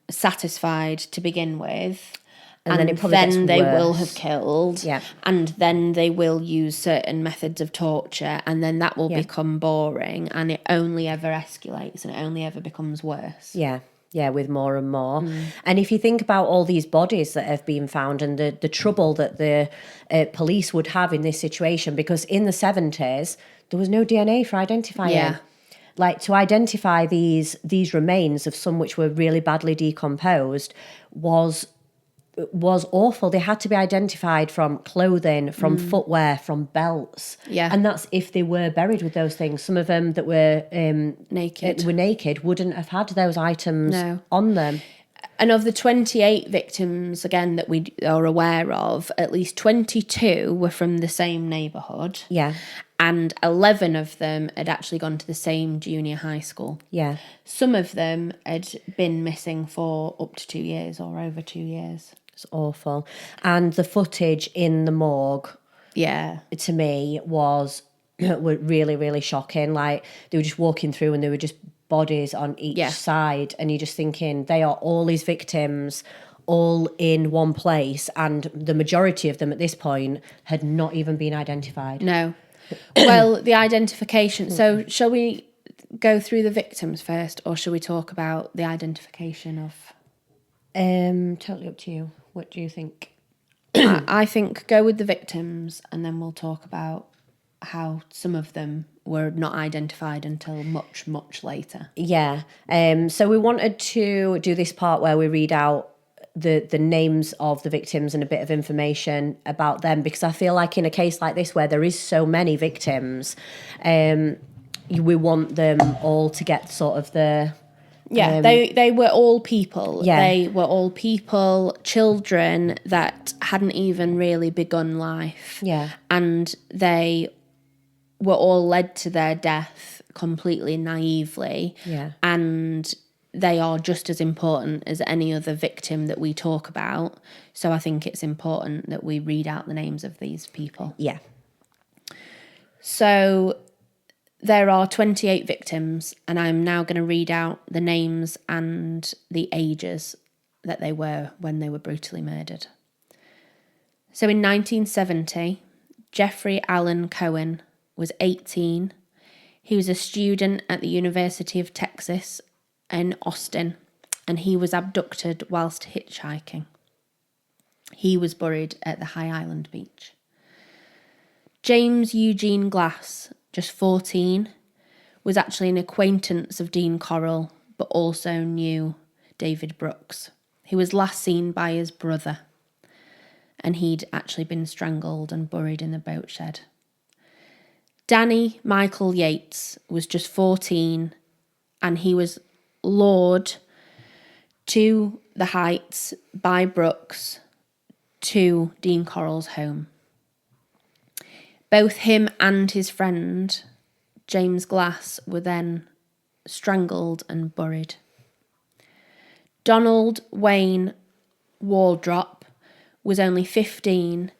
satisfied to begin with. And then it probably gets worse. They will have killed. Yeah. And then they will use certain methods of torture, and then that will become boring, and it only ever escalates and it only ever becomes worse. Yeah. Yeah, with more and more. And if you think about all these bodies that have been found and the trouble that the police would have in this situation, because in the 70s, there was no DNA for identifying. Yeah. Like, to identify these remains of some which were really badly decomposed was awful. They had to be identified from clothing, from footwear, from belts. Yeah. And that's if they were buried with those things. Some of them that were naked wouldn't have had those items on them. And of the 28 victims, again, that we are aware of, at least 22 were from the same neighbourhood. Yeah. And 11 of them had actually gone to the same junior high school. Yeah. Some of them had been missing for up to 2 years or over 2 years. It's awful. And the footage in the morgue, to me, was really, really shocking. Like, they were just walking through and there were just bodies on each side, and you're just thinking, they are all these victims all in one place, and the majority of them at this point had not even been identified. No. Well, the identification... So, shall we go through the victims first, or shall we talk about the identification of... Totally up to you. What do you think? I think go with the victims, and then we'll talk about how some of them were not identified until much, much later. Yeah. So we wanted to do this part where we read out the names of the victims and a bit of information about them, because I feel like in a case like this where there is so many victims, we want them all to get sort of the... Yeah, they were all people. Yeah. They were all people, children that hadn't even really begun life. Yeah. And they were all led to their death completely naively. Yeah. And they are just as important as any other victim that we talk about. So I think it's important that we read out the names of these people. Yeah. So there are 28 victims, and I'm now going to read out the names and the ages that they were when they were brutally murdered. So in 1970, Jeffrey Allen Cohen was 18. He was a student at the University of Texas in Austin, and he was abducted whilst hitchhiking. He was buried at the High Island beach. James Eugene Glass, just 14, was actually an acquaintance of Dean Corll, but also knew David Brooks. He was last seen by his brother, and he'd actually been strangled and buried in the boat shed. Danny Michael Yates was just 14, and he was lured to the Heights by Brooks to Dean Corll's home. Both him and his friend, James Glass, were then strangled and buried. Donald Wayne Waldrop was only 15,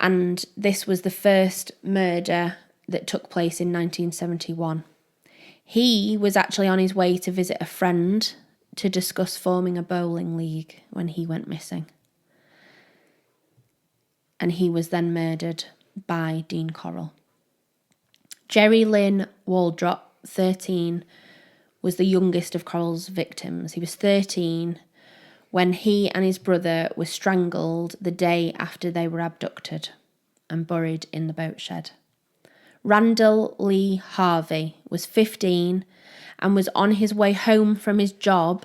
and this was the first murder that took place in 1971. He was actually on his way to visit a friend to discuss forming a bowling league when he went missing. And he was then murdered by Dean Corll. Jerry Lynn Waldrop, 13, was the youngest of Corll's victims. He was 13 when he and his brother were strangled the day after they were abducted and buried in the boat shed. Randall Lee Harvey was 15 and was on his way home from his job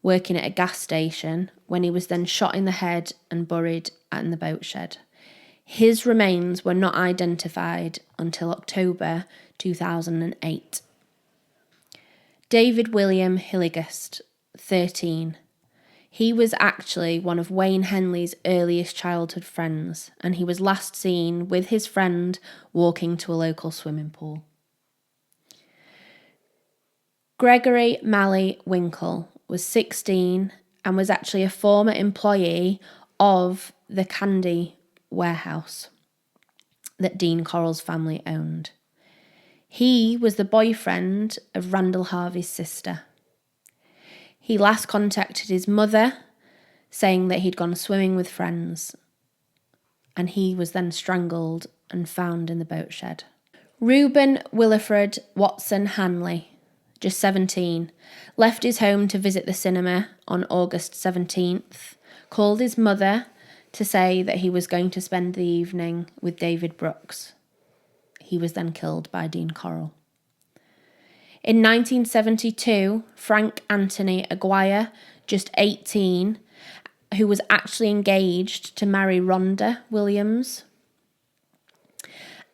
working at a gas station when he was then shot in the head and buried in the boat shed. His remains were not identified until October 2008. David William Hilligast, 13. He was actually one of Wayne Henley's earliest childhood friends, and he was last seen with his friend walking to a local swimming pool. Gregory Malley Winkle was 16 and was actually a former employee of the candy warehouse that Dean Corll's family owned. He was the boyfriend of Randall Harvey's sister. He last contacted his mother, saying that he'd gone swimming with friends, and he was then strangled and found in the boat shed. Reuben Willifred Watson Henley, just 17, left his home to visit the cinema on August 17th, called his mother to say that he was going to spend the evening with David Brooks. He was then killed by Dean Corll. In 1972, Frank Anthony Aguirre, just 18, who was actually engaged to marry Rhonda Williams,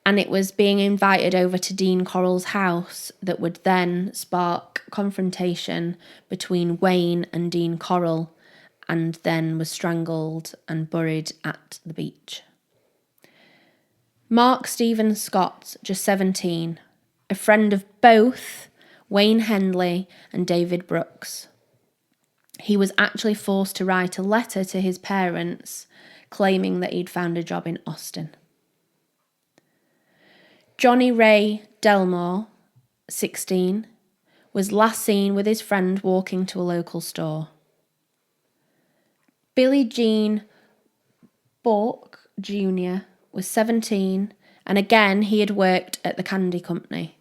and it was being invited over to Dean Corll's house that would then spark confrontation between Wayne and Dean Corll, and then was strangled and buried at the beach. Mark Stephen Scott, just 17, a friend of both Wayne Henley and David Brooks. He was actually forced to write a letter to his parents claiming that he'd found a job in Austin. Johnny Ray Delmore, 16, was last seen with his friend walking to a local store. Billie Jean Bork Jr. was 17, and again he had worked at the candy company.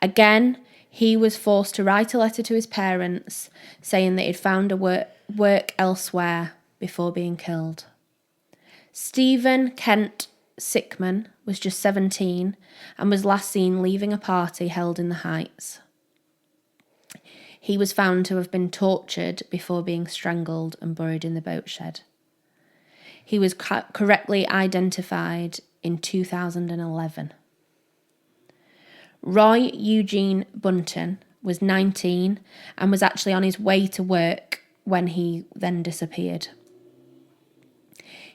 Again, he was forced to write a letter to his parents saying that he'd found a work elsewhere before being killed. Stephen Kent Sickman was just 17 and was last seen leaving a party held in the Heights. He was found to have been tortured before being strangled and buried in the boat shed. He was correctly identified in 2011. Roy Eugene Bunton was 19 and was actually on his way to work when he then disappeared.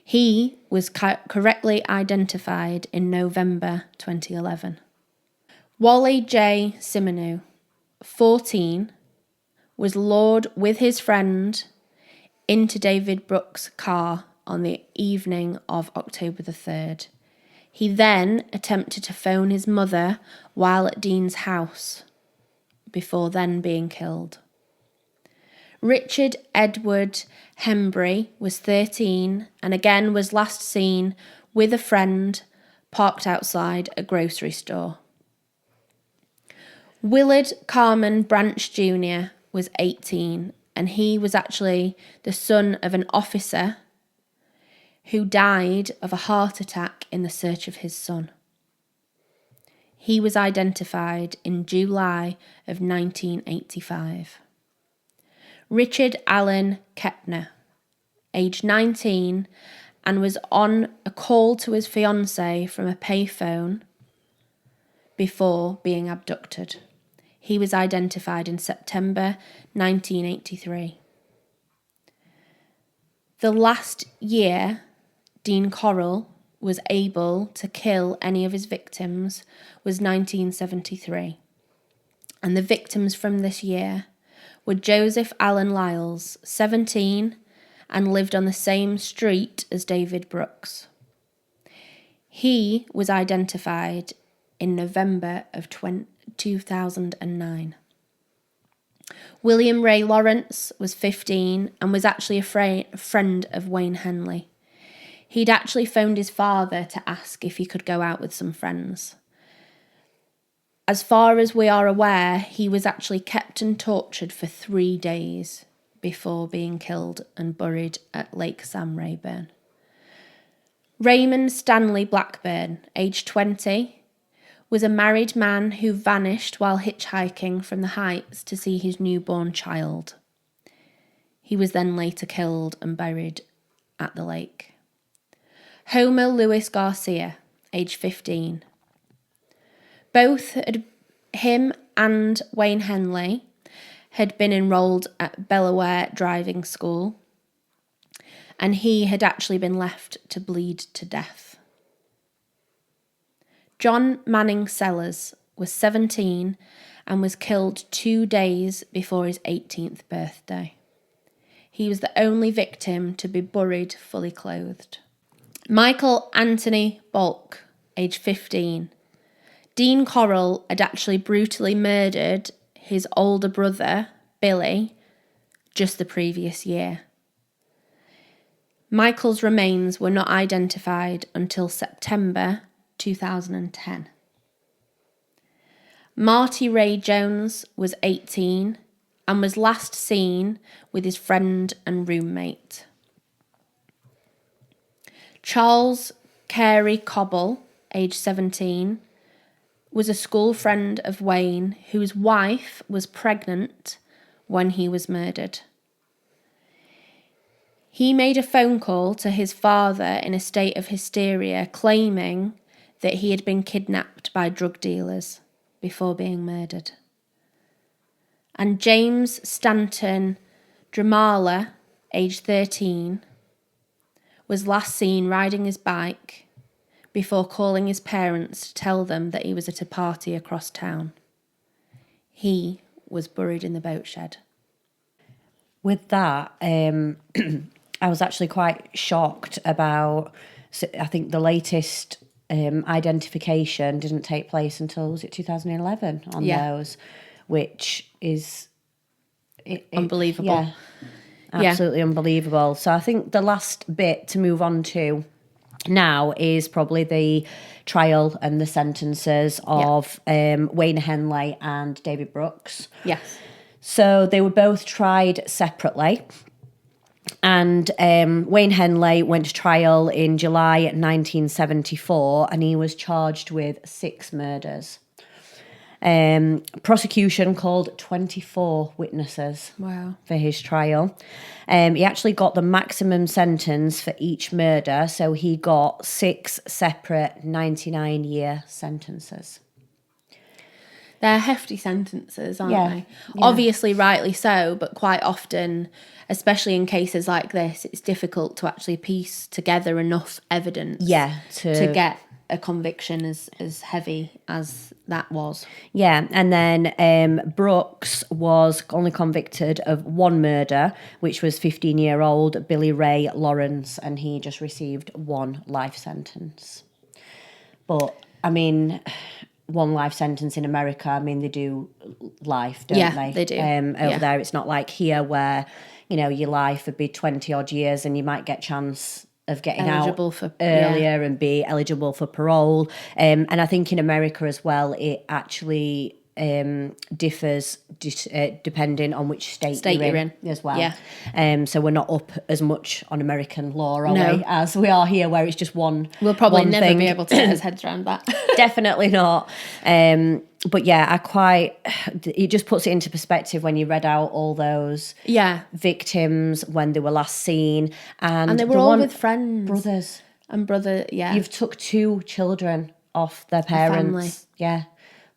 He was correctly identified in November 2011. Wally J. Simonu, 14, was lured with his friend into David Brooks' car on the evening of October the 3rd. He then attempted to phone his mother while at Dean's house, before then being killed. Richard Edward Hembury was 13 and again was last seen with a friend parked outside a grocery store. Willard Carmen Branch Jr. was 18 and he was actually the son of an officer who died of a heart attack in the search of his son. He was identified in July of 1985. Richard Allen Kepner, aged 19, and was on a call to his fiancée from a payphone before being abducted. He was identified in September 1983. The last year Dean Corll was able to kill any of his victims was 1973. And the victims from this year were Joseph Allen Lyles, 17, and lived on the same street as David Brooks. He was identified in November of 2009. William Ray Lawrence was 15 and was actually a friend of Wayne Henley. He'd actually phoned his father to ask if he could go out with some friends. As far as we are aware, he was actually kept and tortured for 3 days before being killed and buried at Lake Sam Rayburn. Raymond Stanley Blackburn, aged 20, was a married man who vanished while hitchhiking from the Heights to see his newborn child. He was then later killed and buried at the lake. Homer Lewis Garcia, aged 15. Both him and Wayne Henley had been enrolled at Delaware Driving School, and he had actually been left to bleed to death. John Manning Sellers was 17 and was killed 2 days before his 18th birthday. He was the only victim to be buried fully clothed. Michael Anthony Bulk, aged 15. Dean Corll had actually brutally murdered his older brother, Billy, just the previous year. Michael's remains were not identified until September 2010. Marty Ray Jones was 18 and was last seen with his friend and roommate. Charles Carey Cobble, aged 17, was a school friend of Wayne whose wife was pregnant when he was murdered. He made a phone call to his father in a state of hysteria, claiming that he had been kidnapped by drug dealers before being murdered. And James Stanton Dramala, aged 13, was last seen riding his bike before calling his parents to tell them that he was at a party across town. He was buried in the boat shed. With that, I was actually quite shocked about, I think the latest identification didn't take place until, was it 2011 on those, which is unbelievable. Yeah, absolutely unbelievable. So I think the last bit to move on to now is probably the trial and the sentences of Wayne Henley and David Brooks. Yes. So they were both tried separately. And Wayne Henley went to trial in July 1974 and he was charged with 6 murders. Prosecution called 24 witnesses for his trial. He actually got the maximum sentence for each murder, so he got 6 separate 99-year sentences. They're hefty sentences, aren't they? Yeah. Obviously, rightly so, but quite often, especially in cases like this, it's difficult to actually piece together enough evidence to get a conviction as heavy as that was. Yeah, and then Brooks was only convicted of 1 murder, which was 15-year-old Billy Ray Lawrence, and he just received 1 life sentence. But I mean, one life sentence in America, I mean, they do life, don't they? They do. Over there, it's not like here where, your life would be 20 odd years and you might get chance of getting Eligible out for- earlier and be eligible for parole. And I think in America as well, it actually differs depending on which state you're in as well. Yeah. So we're not up as much on American law, are No. we, as we are here, where it's just one. We'll probably one never thing. be able to get his heads around that. Definitely not. But yeah, it just puts it into perspective when you read out all those victims when they were last seen, and they were all with friends, brothers and brother. Yeah, you've took 2 children off their parents. Family. Yeah,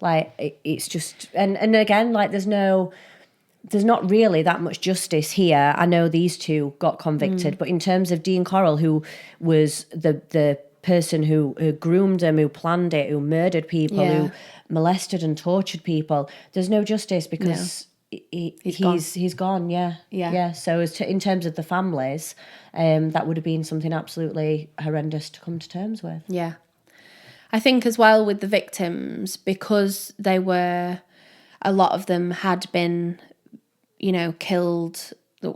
like it's just and again, like there's not really that much justice here. I know these 2 got convicted, but in terms of Dean Corll, who was the person who groomed them, who planned it, who murdered people, who molested and tortured people, there's no justice because he's gone. Yeah. So in terms of the families, that would have been something absolutely horrendous to come to terms with. Yeah. I think as well with the victims, because a lot of them had been, killed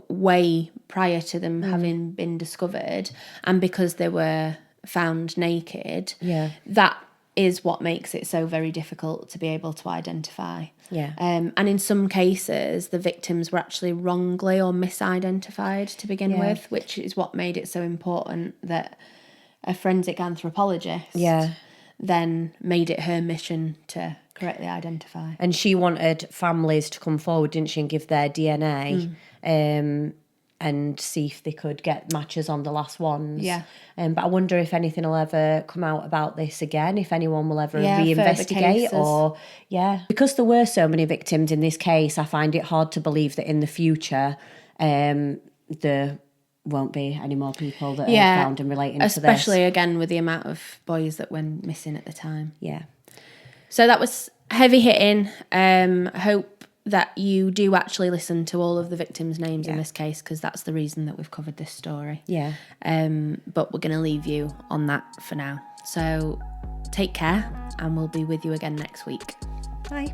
way prior to them having been discovered, and because they were found naked, that is what makes it so very difficult to be able to identify. Yeah. And in some cases, the victims were actually wrongly or misidentified to begin with, which is what made it so important that a forensic anthropologist then made it her mission to correctly identify. And she wanted families to come forward, didn't she, and give their DNA and see if they could get matches on the last ones. Yeah. But I wonder if anything will ever come out about this again, if anyone will ever further reinvestigate cases. or... Yeah. Because there were so many victims in this case, I find it hard to believe that in the future there won't be any more people that are found and relating to this. Especially, again, with the amount of boys that went missing at the time. Yeah. So that was heavy hitting. I hope that you do actually listen to all of the victims' names in this case, because that's the reason that we've covered this story. Yeah. But we're going to leave you on that for now. So take care, and we'll be with you again next week. Bye.